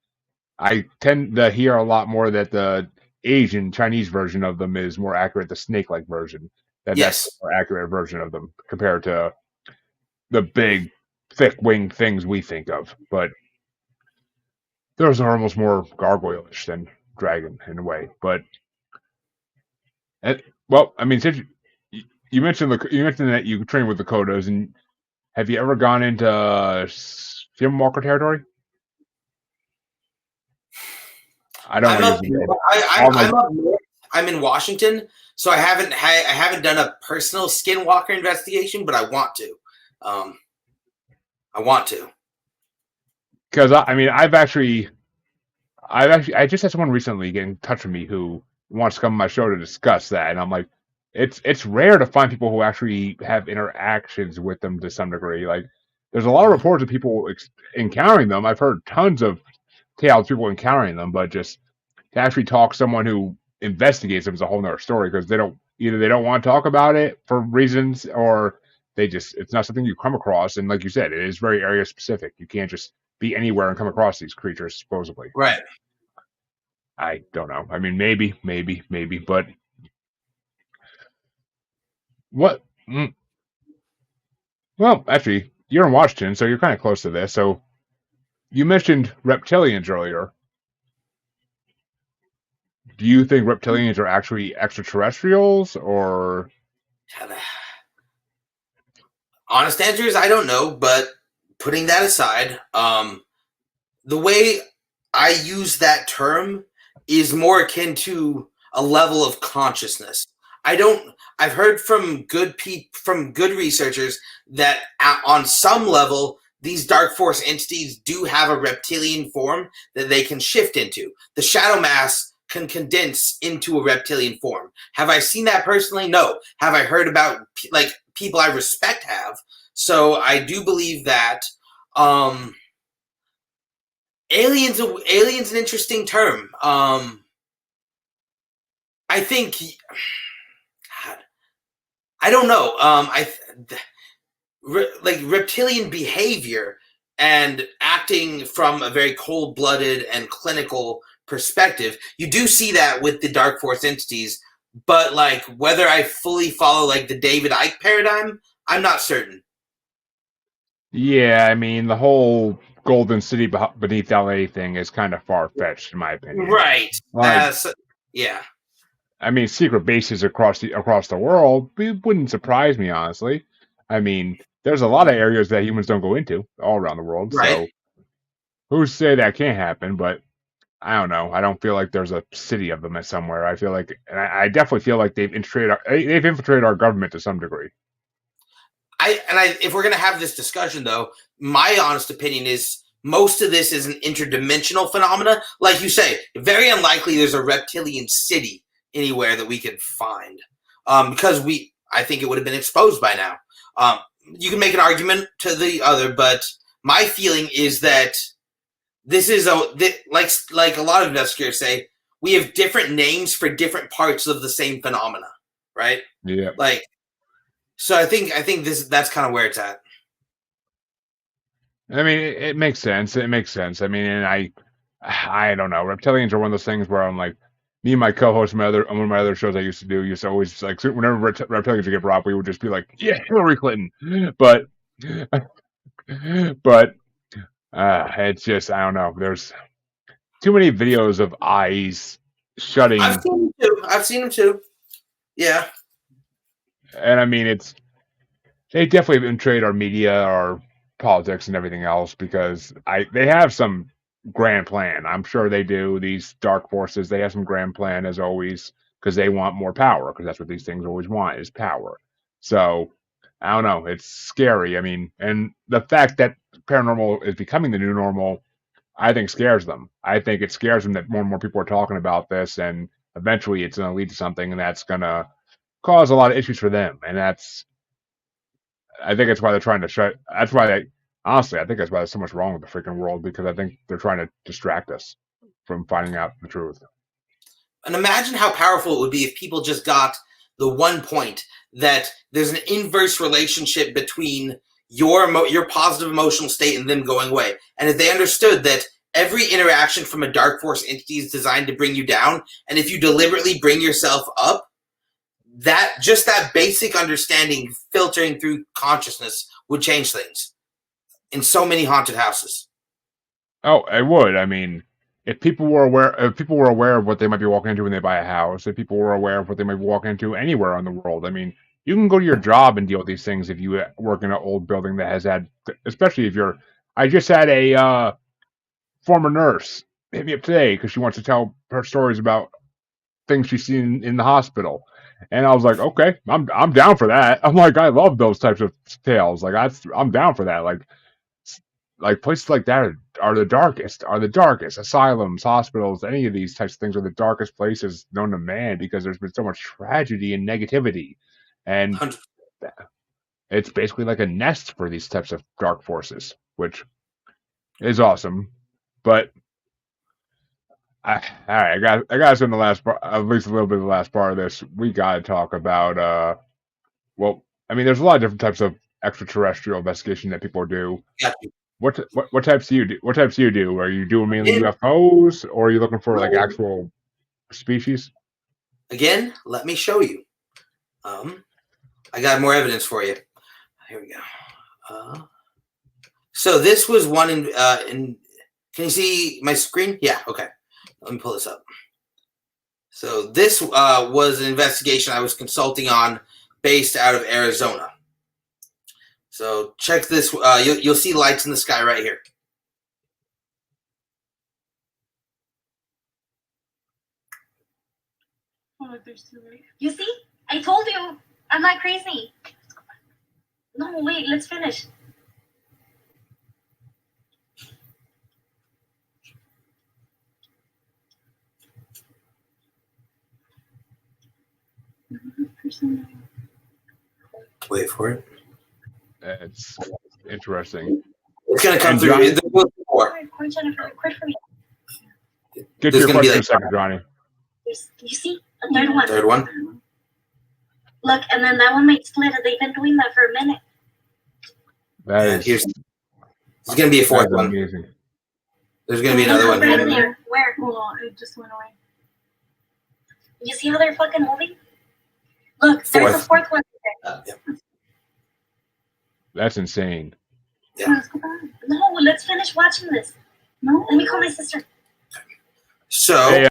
I tend to hear a lot more that the Asian Chinese version of them is more accurate, the snake-like version. That's Yes. a more accurate version of them compared to the big, thick-winged things we think of. But those are almost more gargoyle-ish than dragon in a way. But well, I mean, since you mentioned that you train with Dakotas, and have you ever gone into Skinwalker territory? I don't want to use it. I'm in Washington, so I haven't done a personal Skinwalker investigation, but I want to. Because I mean, I just had someone recently get in touch with me who wants to come on my show to discuss that, and I'm like, it's rare to find people who actually have interactions with them to some degree. Like, there's a lot of reports of people encountering them. I've heard tons of tales of people encountering them, but just to actually talk to someone who investigates them is a whole nother story, because they don't want to talk about it for reasons, or it's not something you come across. And like you said, it is very area specific. You can't just be anywhere and come across these creatures, supposedly. Right. I don't know. I mean, maybe, but what? Well, actually, you're in Washington, so you're kind of close to this. So you mentioned reptilians earlier. Do you think reptilians are actually extraterrestrials, or? Honest answer is I don't know, but putting that aside, the way I use that term is more akin to a level of consciousness. I've heard from good researchers that on some level, these dark force entities do have a reptilian form that they can shift into. The shadow mass can condense into a reptilian form. Have I seen that personally? No. Have I heard about people I respect have? So I do believe that alien's an interesting term. I think, God, I don't know. Reptilian behavior and acting from a very cold-blooded and clinical perspective, you do see that with the dark force entities. But whether I fully follow the David Icke paradigm, I'm not certain. Yeah, I mean, the whole Golden City beneath LA thing is kind of far-fetched, in my opinion. Right. Yeah. I mean, secret bases across the world, it wouldn't surprise me, honestly. I mean, there's a lot of areas that humans don't go into all around the world. Right. So who's to say that can't happen? But I don't know. I don't feel like there's a city of them somewhere. I feel like, and I definitely feel like they've infiltrated our government to some degree. If we're going to have this discussion, though, my honest opinion is most of this is an interdimensional phenomena. Like you say, very unlikely there's a reptilian city anywhere that we could find, because I think it would have been exposed by now. You can make an argument to the other, but my feeling is that this is like a lot of investigators say, we have different names for different parts of the same phenomena, right? Yeah. So I think that's kind of where it's at. I mean, it makes sense. It makes sense. I mean, and I don't know. Reptilians are one of those things where I'm like, me and my co-host on one of my other shows I used to always whenever reptilians would get brought up, we would just be like, yeah, Hillary Clinton. But it's just, I don't know. There's too many videos of eyes shutting. I've seen them too. Yeah. And I mean, they definitely infiltrate our media, our politics, and everything else, because they have some grand plan. I'm sure they do. These dark forces, they have some grand plan as always, because they want more power, because that's what these things always want, is power. So I don't know. It's scary. I mean, and the fact that paranormal is becoming the new normal, I think scares them. I think it scares them that more and more people are talking about this, and eventually it's going to lead to something, and that's going to cause a lot of issues for them. And I think that's why they're trying to honestly, I think that's why there's so much wrong with the freaking world, because I think they're trying to distract us from finding out the truth. And imagine how powerful it would be if people just got the one point that there's an inverse relationship between your positive emotional state and them going away. And if they understood that every interaction from a dark force entity is designed to bring you down, and if you deliberately bring yourself up, that basic understanding filtering through consciousness would change things in so many haunted houses. Oh, it would. I mean, if people were aware of what they might be walking into when they buy a house, if people were aware of what they might be walking into anywhere in the world, I mean, you can go to your job and deal with these things if you work in an old building that has had, especially if you're. I just had a former nurse hit me up today because she wants to tell her stories about things she's seen in the hospital, and I was like, okay, I'm down for that. I'm like, I love those types of tales. Like I'm down for that. Like places like that are the darkest asylums, hospitals, any of these types of things are the darkest places known to man because there's been so much tragedy and negativity, and 100%. it's basically like a nest for these types of dark forces, which is awesome. But all right, I got us in the last part, at least a little bit of the last part of this. We got to talk about well, I mean, there's a lot of different types of extraterrestrial investigation that people do. Got you. What types do you do? What types do you do? Are you doing mainly UFOs, or are you looking for like actual species? Again, let me show you. I got more evidence for you. Here we go. So this was one in. Can you see my screen? Yeah. Okay. Let me pull this up. So this was an investigation I was consulting on, based out of Arizona. So check this. You'll see lights in the sky right here. Oh, there's two right. You see? I told you. I'm not crazy. No, wait. Let's finish. Wait for it. It's interesting. It's gonna come And through. Johnny- Jennifer, quit for me. Get to There's your gonna be question in a like- second, Johnny. You see? A third one. Third one. Look, and then that one might split. They've been doing that for a minute. That Yeah, is here's. There's gonna be a fourth that's one. amazing. There's gonna be another one Right here. there. Where? Hold on. It just went away. You see how they're fucking moving? Look, there's a fourth one. Yeah. That's insane. Yeah. Let's go back. No, let's finish watching this. No, let me call my sister. So Hey,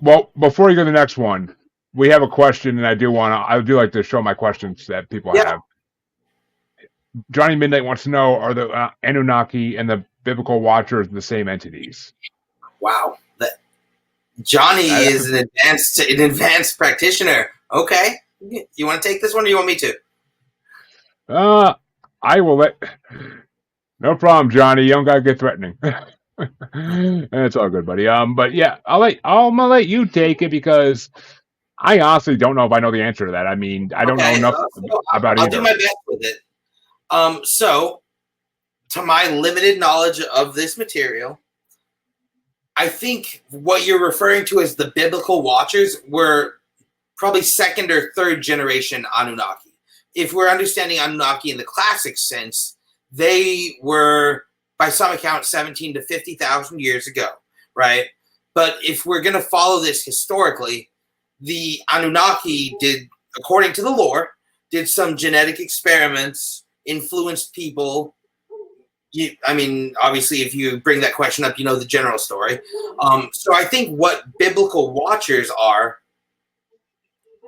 well, before you go to the next one, we have a question, and I do like to show my questions that people Yeah. have. Johnny Midnight wants to know: are the Anunnaki and the biblical Watchers the same entities? wow, that Johnny is an advanced practitioner. Okay, you want to take this one, or you want me to? I will let. No problem, Johnny. You don't gotta get threatening. It's all good, buddy. But yeah, I'm gonna let you take it because I honestly don't know if I know the answer to that. I mean, I don't know enough about I'll either. do my best with it. So, to my limited knowledge of this material, I think what you're referring to as the biblical Watchers were probably second or third generation Anunnaki. If we're understanding Anunnaki in the classic sense, they were, by some account, 17 to 50,000 years ago, right? But if we're going to follow this historically, the Anunnaki did, according to the lore, did some genetic experiments, influenced people. I mean, obviously, if you bring that question up, you know the general story. So I think what biblical Watchers are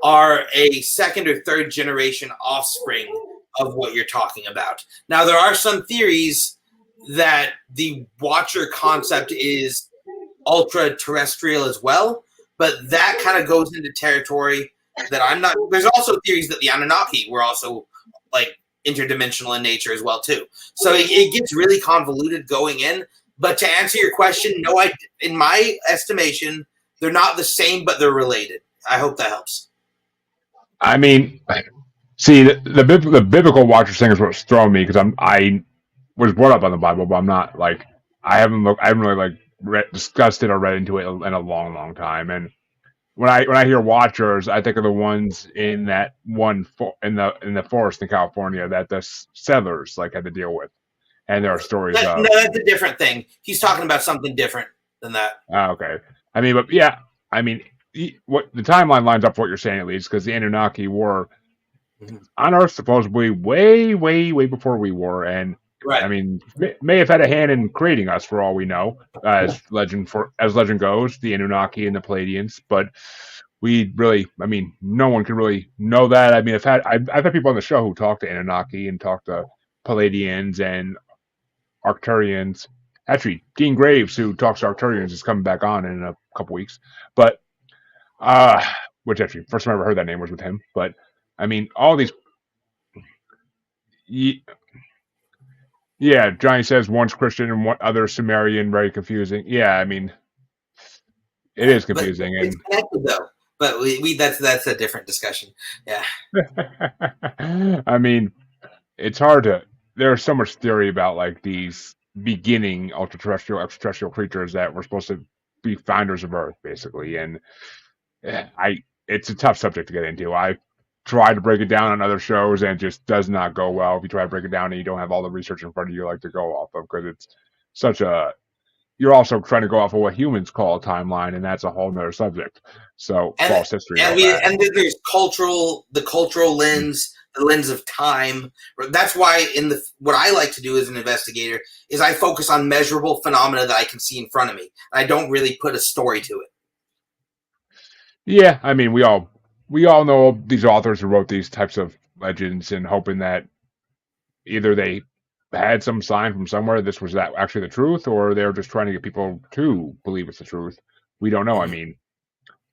a second or third generation offspring of what you're talking about. Now, there are some theories that the Watcher concept is ultra-terrestrial as well, but that kind of goes into territory that I'm not. There's also theories that the Anunnaki were also like interdimensional in nature as well too. So it gets really convoluted going in. But to answer your question, no, in my estimation, they're not the same, but they're related. I hope that helps. I mean, see, the biblical Watchers thing is what's throwing me because I was brought up on the Bible, but I'm not like I haven't really like discussed it or read into it in a long time. And when I hear Watchers, I think of the ones in that one in the forest in California that the settlers like had to deal with, and there are stories of. No, that's a different thing. He's talking about something different than that. Okay, I mean, but yeah, I mean, what the timeline lines up for what you're saying at least, because the Anunnaki were on Earth supposedly way, way, way before we were, and Right. I mean, may have had a hand in creating us for all we know, as legend goes, the Anunnaki and the Pleiadians. But we really, I mean, no one can really know that. I mean, I've had people on the show who talk to Anunnaki and talk to Pleiadians and Arcturians. Actually, Dean Graves, who talks to Arcturians, is coming back on in a couple weeks. But which actually, first time I ever heard that name was with him. But I mean, all these. Yeah, Johnny says one's Christian and one other Sumerian. Very confusing. Yeah, I mean, it is confusing. But it's connected though. But that's a different discussion. Yeah. I mean, it's hard to. There's so much theory about like these beginning extraterrestrial creatures that were supposed to be founders of Earth, basically, and it's a tough subject to get into. I tried to break it down on other shows and it just does not go well if you try to break it down and you don't have all the research in front of you like to go off of, because it's such a. You're also trying to go off of what humans call a timeline, and that's a whole nother subject. So false history. And then there's the cultural lens, the lens of time. That's why what I like to do as an investigator is I focus on measurable phenomena that I can see in front of me. I don't really put a story to it. Yeah, I mean, we all know these authors who wrote these types of legends and hoping that either they had some sign from somewhere this was that actually the truth, or they're just trying to get people to believe it's the truth. We don't know. I mean,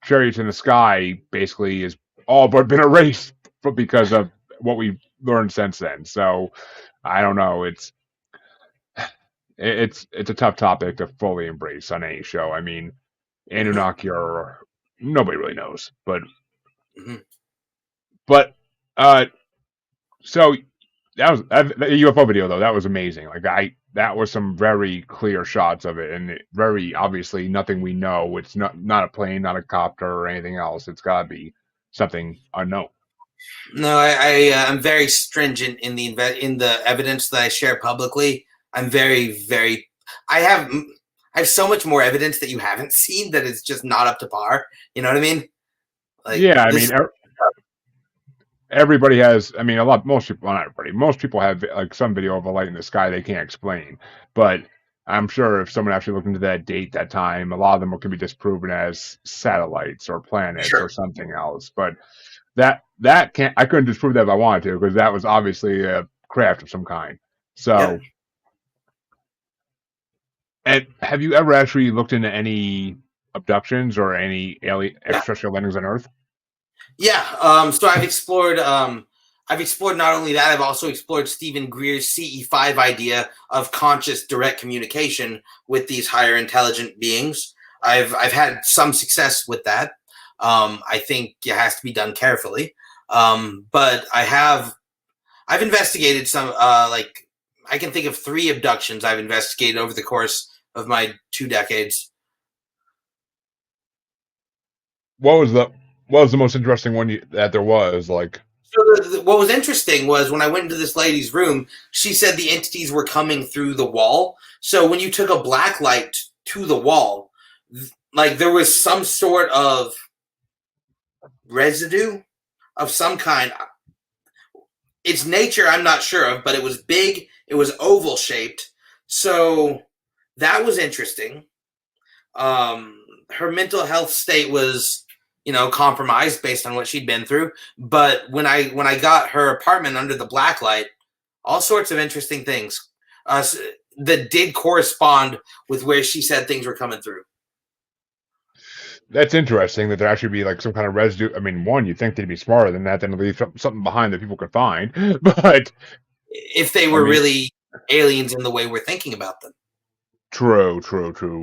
Chariots in the Sky basically is all but been erased because of what we've learned since then. So I don't know. It's a tough topic to fully embrace on any show. I mean, Anunnaki are nobody really knows, but so that was the UFO video though. That was amazing. Like that was some very clear shots of it, and very obviously nothing we know. It's not a plane, not a copter or anything else. It's got to be something unknown. No, I'm very stringent in the evidence that I share publicly. I'm very, very. I have so much more evidence that you haven't seen that it's just not up to par. You know what I mean? Like, yeah, I mean, everybody has. I mean, most people, well, not everybody. Most people have like some video of a light in the sky they can't explain. But I'm sure if someone actually looked into that date, that time, a lot of them can be disproven as satellites or planets or something else. But that can't. I couldn't disprove that if I wanted to, because that was obviously a craft of some kind. So. Yeah. And have you ever actually looked into any abductions or any extraterrestrial landings on Earth? Yeah. So I've explored not only that, I've also explored Stephen Greer's CE5 idea of conscious direct communication with these higher intelligent beings. I've had some success with that. I think it has to be done carefully. But I've investigated some, like I can think of 3 abductions I've investigated over the course of my 2 decades. What was the most interesting one that there was? Like, so what was interesting was when I went into this lady's room, she said the entities were coming through the wall. So when you took a black light to the wall, like there was some sort of residue of some kind. Its nature I'm not sure of, but it was big. It was oval shaped. So that was interesting. Her mental health state was, compromised based on what she'd been through. But when I got her apartment under the black light, all sorts of interesting things that did correspond with where she said things were coming through. That's interesting that there actually be like some kind of residue. I mean, one, you'd think they'd be smarter than that, then leave something behind that people could find. But if they were really aliens in the way we're thinking about them. True.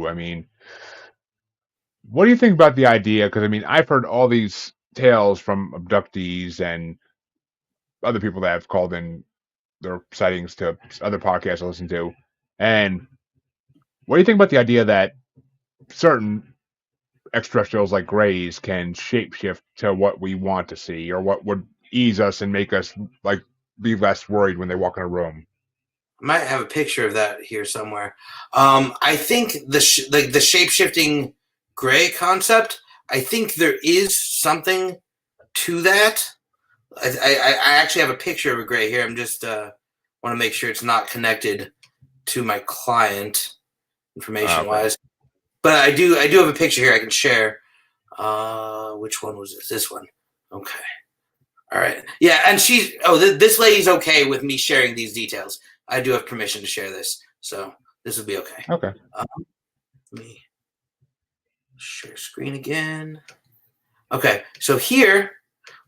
I mean, what do you think about the idea? Because I mean, I've heard all these tales from abductees and other people that have called in their sightings to other podcasts I listen to. And what do you think about the idea that certain extraterrestrials like Greys can shapeshift to what we want to see, or what would ease us and make us like be less worried when they walk in a room? I might have a picture of that here somewhere. I think the shape-shifting Grey concept, I think there is something to that. I actually have a picture of a gray here. I'm just want to make sure it's not connected to my client information wise. But I do have a picture here I can share. Which one was this? This one. Okay. All right. Yeah, and this lady's okay with me sharing these details. I do have permission to share this, so this will be okay. Okay. Let me share screen again. Okay, so here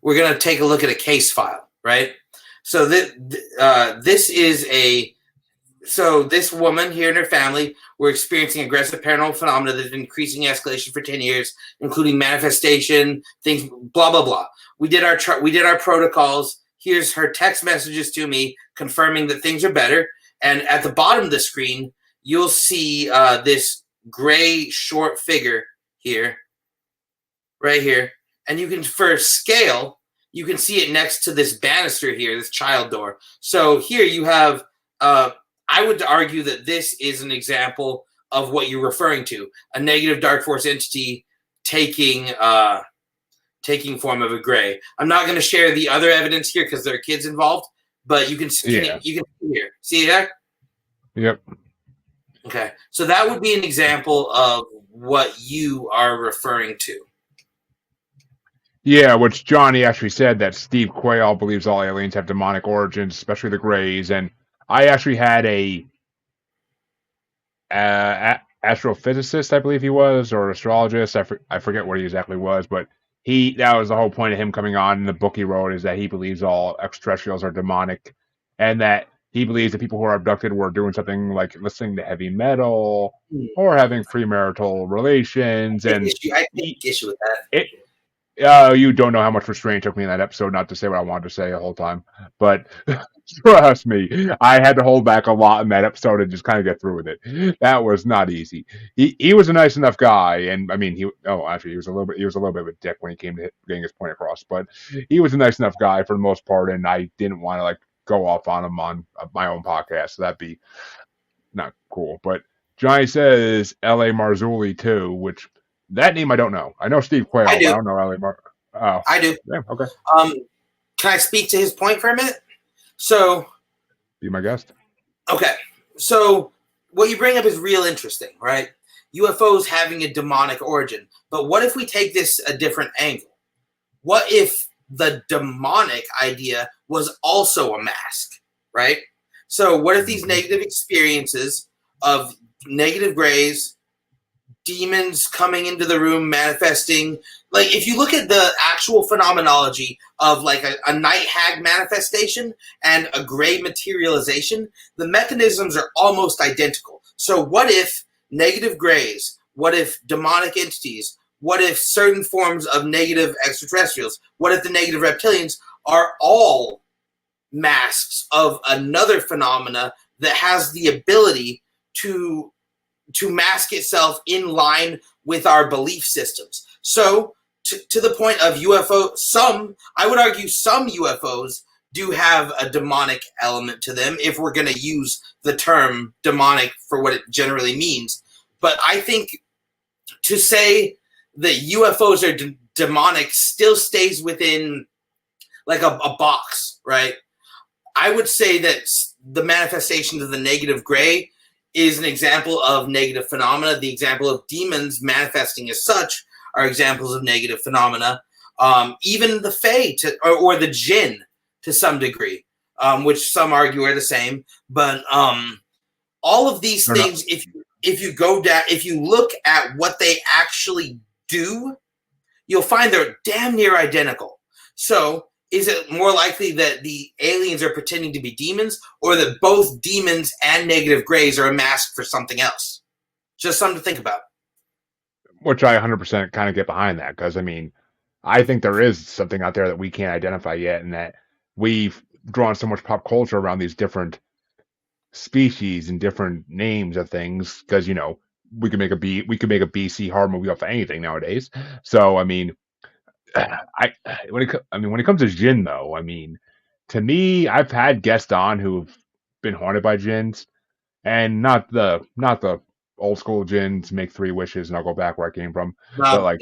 we're gonna take a look at a case file, right? So this is this woman here and her family were experiencing aggressive paranormal phenomena that have been increasing escalation for 10 years, including manifestation, things, blah, blah, blah. We did our protocols. Here's her text messages to me confirming that things are better. And at the bottom of the screen, you'll see this gray short figure here, right here. And you can, for scale, you can see it next to this banister here, this child door. So here you have, I would argue that this is an example of what you're referring to, a negative dark force entity taking form of a gray. I'm not going to share the other evidence here because there are kids involved, but you can see here. See that? Yep. Okay, so that would be an example of what you are referring to. Yeah, which Johnny actually said that Steve Quayle believes all aliens have demonic origins, especially the Greys. And I actually had a astrophysicist, I believe he was, or astrologist. I forget what he exactly was, but that was the whole point of him coming on in the book he wrote, is that he believes all extraterrestrials are demonic, and that he believes that people who are abducted were doing something like listening to heavy metal or having premarital relations. And I take issue with that. You don't know how much restraint it took me in that episode not to say what I wanted to say the whole time. But trust me, I had to hold back a lot in that episode and just kind of get through with it. That was not easy. He was a nice enough guy, and I mean, he was a little bit of a dick when he came to getting his point across. But he was a nice enough guy for the most part, and I didn't want to go off on him on my own podcast. So that'd be not cool. But Johnny says L.A. Marzulli too, which. That name I don't know. I know Steve Quayle, but I don't know Ellie Oh, I do. Yeah, okay. Can I speak to his point for a minute? So, be my guest. Okay. So, what you bring up is real interesting, right? UFOs having a demonic origin. But what if we take this a different angle? What if the demonic idea was also a mask, right? So, what if these negative experiences of negative grays, demons coming into the room, manifesting, if you look at the actual phenomenology of a night hag manifestation and a gray materialization, the mechanisms are almost identical. So what if negative grays, what if demonic entities, what if certain forms of negative extraterrestrials, what if the negative reptilians are all masks of another phenomena that has the ability to mask itself in line with our belief systems. So, to the point of UFO, I would argue some UFOs do have a demonic element to them, if we're going to use the term demonic for what it generally means. But I think to say that UFOs are demonic still stays within a box, right? I would say that the manifestation of the negative gray is an example of negative phenomena. The example of demons manifesting as such are examples of negative phenomena. Even the Fae or the Jinn to some degree, which some argue are the same. But all of these things, if you look at what they actually do, you'll find they're damn near identical. So, is it more likely that the aliens are pretending to be demons, or that both demons and negative grays are a mask for something else? Just something to think about. Which I 100% kind of get behind that, because, I mean, I think there is something out there that we can't identify yet, and that we've drawn so much pop culture around these different species and different names of things, because, we could make a BC horror movie off of anything nowadays. So, I mean, when it comes to Jinn, though, I mean, to me, I've had guests on who've been haunted by Jinns, and not the old school Jinns make 3 wishes and I'll go back where I came from, but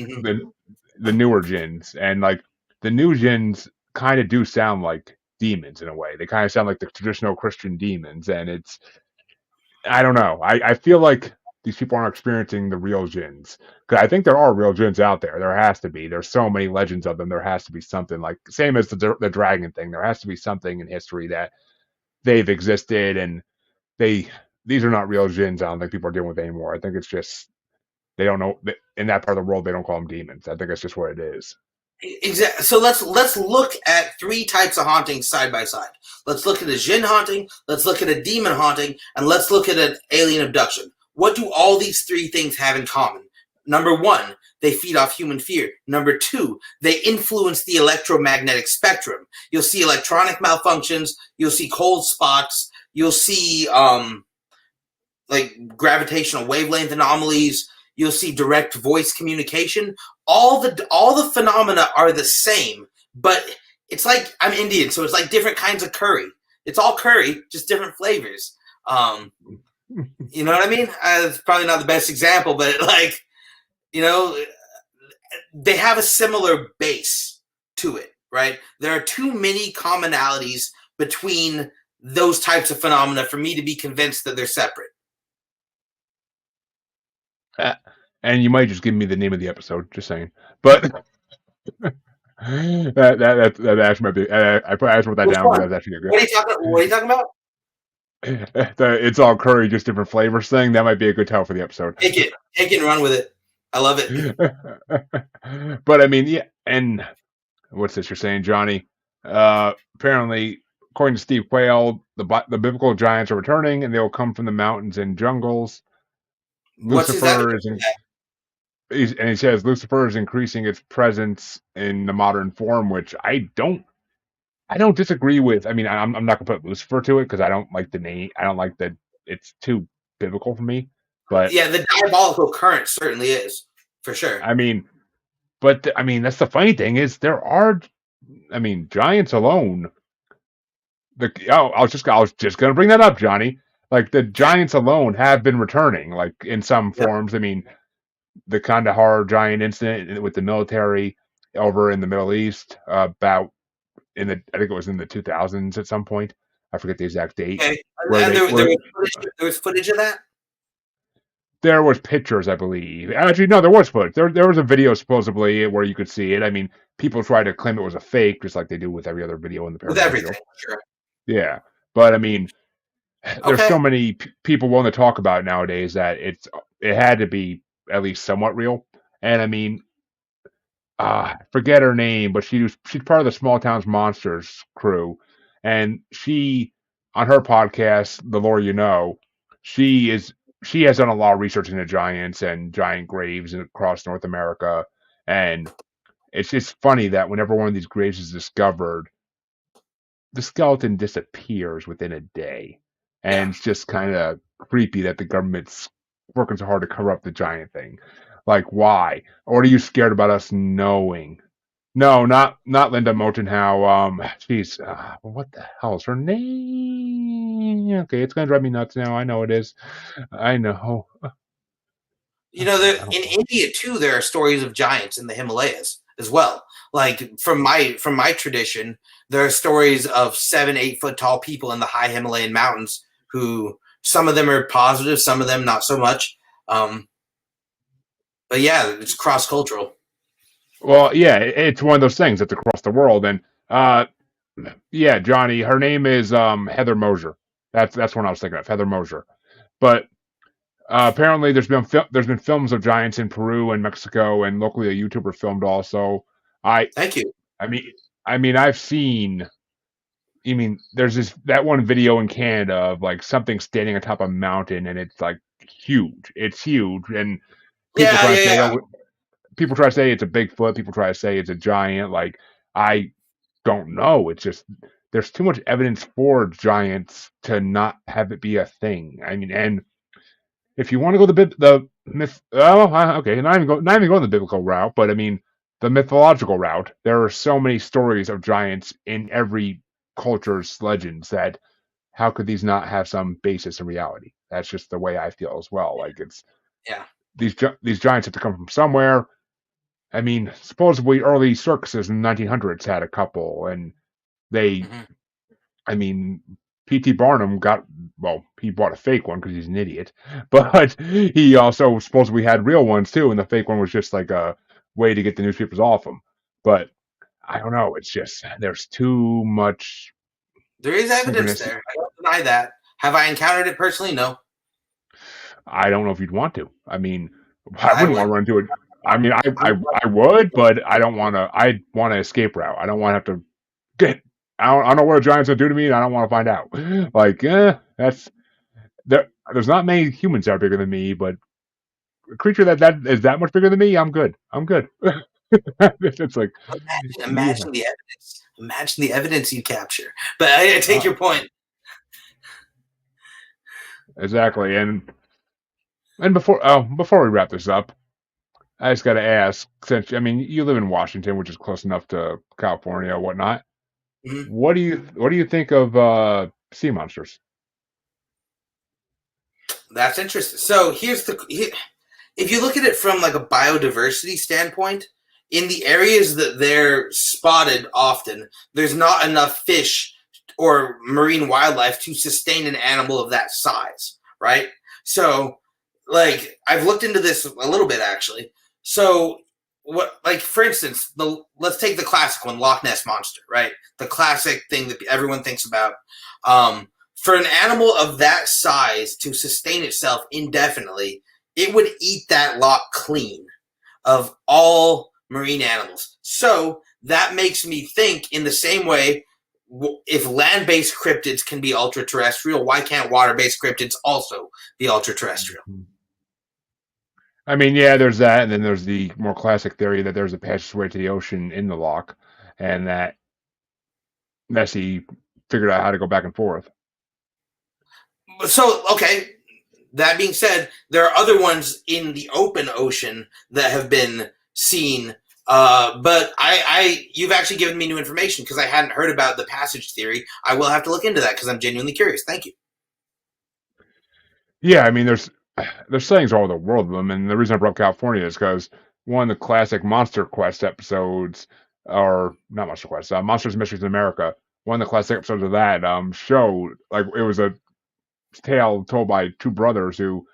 the newer jinns, and like the new jinns kind of do sound like demons in a way. They kind of sound like the traditional Christian demons, and I don't know. I feel like these people aren't experiencing the real jinns, because I think there are real jinns out there. There has to be. There's so many legends of them. There has to be something, like same as the dragon thing. There has to be something in history that they've existed, and these are not real jinns. I don't think people are dealing with anymore. I think it's just they don't know in that part of the world. They don't call them demons. I think that's just what it is. Exactly. So let's look at 3 types of hauntings side by side. Let's look at a jinn haunting, let's look at a demon haunting, and let's look at an alien abduction. What do all these 3 things have in common? Number 1, they feed off human fear. Number 2, they influence the electromagnetic spectrum. You'll see electronic malfunctions, you'll see cold spots, you'll see like gravitational wavelength anomalies, you'll see direct voice communication. All the phenomena are the same, but it's like, I'm Indian, so it's like different kinds of curry. It's all curry, just different flavors. You know what I mean? It's probably not the best example, but like, you know, they have a similar base to it, right? There are too many commonalities between those types of phenomena for me to be convinced that they're separate. And you might just give me the name of the episode, just saying. But that actually might be. I wrote that down, but that's actually good. What are you talking about? It's all curry, just different flavors thing. That might be a good title for the episode. Take it and run with it. I love it. But I mean, yeah. And what's this you're saying, Johnny? Apparently, according to Steve Quayle, the biblical giants are returning, and they will come from the mountains and jungles. Lucifer is and he says Lucifer is increasing its presence in the modern form, which I don't disagree with. I mean, I'm not gonna put Lucifer to it because I don't like the name. I don't like that. It's too biblical for me. But yeah, the diabolical current certainly is, for sure. I mean, but that's the funny thing is there are. I mean, giants alone. I was just gonna bring that up, Johnny. Like the giants alone have been returning, like in some forms. I mean, the Kandahar giant incident with the military over in the Middle East, about I think it was in the 2000s at some point. I forget the exact date. Okay. And there was footage of that? There was pictures, I believe. Actually, no, there was footage. There was a video supposedly where you could see it. I mean, people try to claim it was a fake, just like they do with every other video in the Paranormal. With everything, sure. Yeah, but I mean, there's so many people willing to talk about it nowadays that it had to be at least somewhat real. And I mean, forget her name, but she's part of the Small Towns Monsters crew, and she on her podcast, The Lore You Know, she has done a lot of research into giants and giant graves across North America, and it's just funny that whenever one of these graves is discovered, the skeleton disappears within a day, and it's just kind of creepy that the government's working so hard to cover up the giant thing. Like, why? Or are you scared about us knowing? No, not Linda Motenhow. She's what the hell is her name? Okay, it's gonna drive me nuts now. I know it is. I know. You know, in India too, there are stories of giants in the Himalayas as well. Like from my tradition, there are stories of 7-8 foot tall people in the high Himalayan mountains who some of them are positive, some of them not so much. But yeah, it's cross cultural. Well, yeah, it's one of those things that's across the world, and yeah, Johnny, her name is Heather Mosier. That's what I was thinking of, Heather Mosier. But apparently, there's been films of giants in Peru and Mexico, and locally a YouTuber filmed also. Thank you. I mean, I've seen. I mean, there's that one video in Canada of like something standing on top of a mountain, and it's like huge. It's huge, and people try to say it's a Bigfoot. People try to say it's a giant. Like, I don't know. It's just there's too much evidence for giants to not have it be a thing. I mean, and if you want to go the myth, okay, not even going the biblical route, but I mean the mythological route. There are so many stories of giants in every culture's legends that how could these not have some basis in reality? That's just the way I feel as well. Like it's these giants have to come from somewhere. I mean, supposedly early circuses in the 1900s had a couple, and they, Mhm. I mean, P.T. Barnum he bought a fake one because he's an idiot, but he also supposedly had real ones too, and the fake one was just like a way to get the newspapers off him. But I don't know. It's just there's too much There is evidence synchronicity. there. I don't deny that. Have I encountered it personally? No. I don't know if you'd want to. I mean, I I wouldn't want would. to run into it. I mean, I would, but I don't want to. I want to escape route. I don't want to have to get. I don't know what a giant's gonna do to me, and I don't want to find out. Like, that's there's not many humans that are bigger than me, but a creature that is that much bigger than me, I'm good. I'm good. It's like, yeah, Imagine the evidence. Imagine the evidence you capture. But I take your point. exactly. And before we wrap this up, I just got to ask, since I mean you live in Washington, which is close enough to California or whatnot. Mhm. What do you think of sea monsters? That's interesting. So if you look at it from like a biodiversity standpoint, in the areas that they're spotted often, there's not enough fish or marine wildlife to sustain an animal of that size, right? So, like, I've looked into this a little bit actually. So, like, for instance, let's take the classic one, Loch Ness Monster, right? The classic thing that everyone thinks about. For an animal of that size to sustain itself indefinitely, it would eat that loch clean of all marine animals. So that makes me think in the same way, if land-based cryptids can be ultra-terrestrial, why can't water-based cryptids also be ultra-terrestrial? I mean, yeah, there's that, and then there's the more classic theory that there's a passageway to the ocean in the loch, and that Nessie figured out how to go back and forth. So, okay, that being said, there are other ones in the open ocean that have been seen. But you've actually given me new information because I hadn't heard about the passage theory. I will have to look into that because I'm genuinely curious. Thank you. Yeah, I mean, there's sightings all over the world of them, and the reason I brought up California is because one of the classic Monster Quest episodes, or not Monster Quest, Monsters and Mysteries in America. One of the classic episodes of that showed like it was a tale told by two brothers who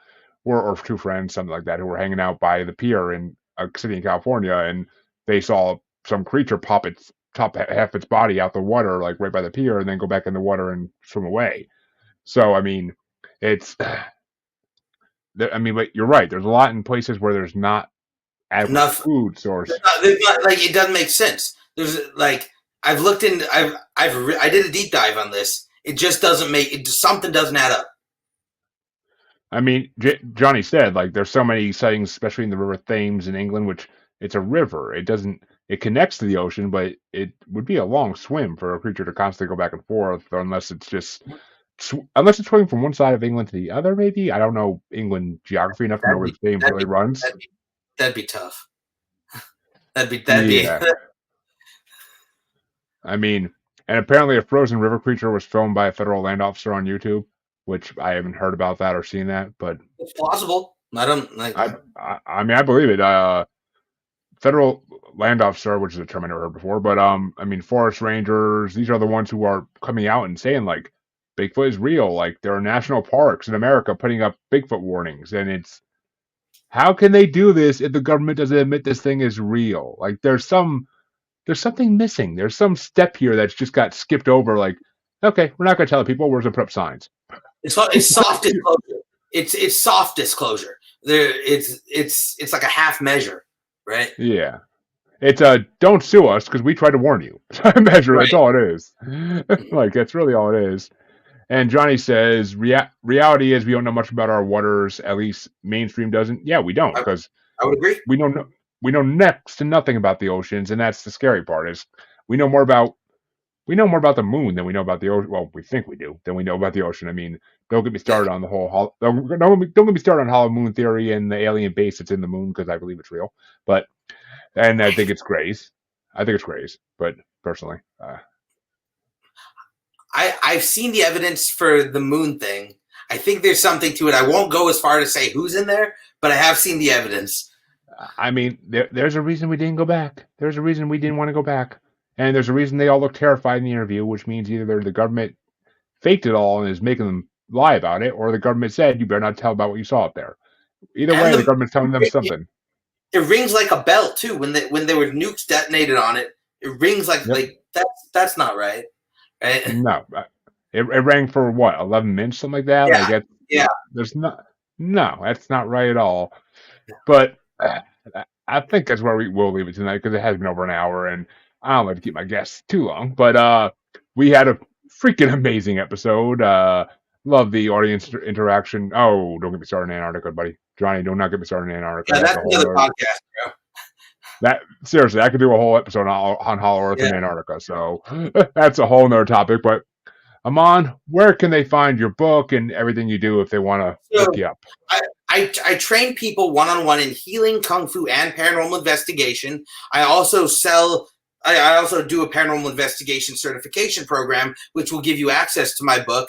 were, or two friends, something like that, who were hanging out by the pier in a city in California, and they saw some creature pop its top half its body out the water, like right by the pier, and then go back in the water and swim away. So I mean, it's. I mean, but you're right. There's a lot in places where there's not adequate Enough. food source. Like it doesn't make sense. There's like I've looked into. I did a deep dive on this. It just doesn't make it. Something doesn't add up. I mean, Johnny said like there's so many sightings, especially in the River Thames in England, which it's a river. It connects to the ocean, but it would be a long swim for a creature to constantly go back and forth, unless it's just unless it's swimming from one side of England to the other. Maybe I don't know England geography enough to know where the Thames really runs. That'd be tough. That'd Yeah. be. I mean, and apparently a frozen river creature was filmed by a federal land officer on YouTube, which I haven't heard about that or seen that, but It's plausible. I don't like. I mean, I believe it. Federal land officer, which is a term I never heard before, but I mean, forest rangers. These are the ones who are coming out and saying like, Bigfoot is real. Like there are national parks in America putting up Bigfoot warnings, and it's how can they do this if the government doesn't admit this thing is real? Like there's something missing. There's some step here that's just got skipped over. Like, okay, we're not going to tell the people. We're going to put up signs. It's soft disclosure. It's soft disclosure. It's like a half measure, right? Yeah. It's don't sue us because we tried to warn you. Measure. Right. That's all it is. Like that's really all it is. And Johnny says reality is we don't know much about our waters. At least mainstream doesn't. Yeah, we don't because I would agree. we know next to nothing about the oceans, and that's the scary part. Is we know more about the moon than we know about the ocean. Well, we think we do than we know about the ocean. I mean, don't get me started on the whole. Don't get me started on hollow moon theory and the alien base that's in the moon because I believe it's real. But and I think it's grace. But personally, I've seen the evidence for the moon thing. I think there's something to it. I won't go as far to say who's in there, but I have seen the evidence. I mean, there's a reason we didn't go back. There's a reason we didn't want to go back. And there's a reason they all look terrified in the interview, which means either the government faked it all and is making them lie about it, or the government said, you better not tell about what you saw up there. Either And way, the government's telling them something. It rings like a bell too when there were nukes detonated on it. It rings like that's not right. Right? No, it rang for what 11 minutes, something like that. Yeah, yeah. There's no, that's not right at all. But I think that's where we will leave it tonight because it has been over an hour, and I don't like to keep my guests too long. But we had a freaking amazing episode. Love the audience interaction. Oh, don't get me started on Antarctica, buddy. Johnny, do not get me started on Antarctica. Yeah, that's another podcast, bro. That seriously, I could do a whole episode on Hollow Earth and Antarctica. So that's a whole nother topic. But Aman, where can they find your book and everything you do if they want to look you up? I train people one-on-one in healing, kung fu, and paranormal investigation. I also do a paranormal investigation certification program, which will give you access to my book.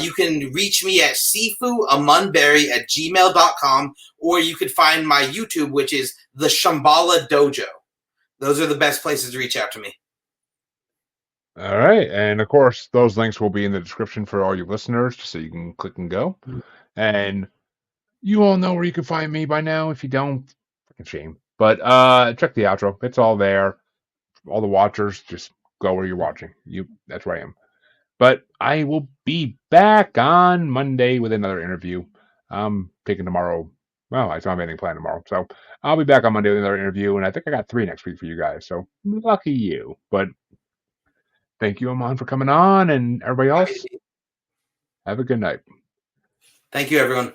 You can reach me at Sifu Aman Berry at gmail.com, or you could find my YouTube, which is the Shambhala Dojo. Those are the best places to reach out to me. All right. And of course, those links will be in the description for all your listeners, so you can click and go. And you all know where you can find me by now. If you don't, freaking shame. But check the outro. It's all there. All the watchers, just go where you're watching. That's where I am. But I will be back on Monday with another interview. I'm taking tomorrow. Well, I don't have anything planned tomorrow. So I'll be back on Monday with another interview. And I think I got 3 next week for you guys. So lucky you. But thank you, Aman, for coming on. And everybody else, have a good night. Thank you, everyone.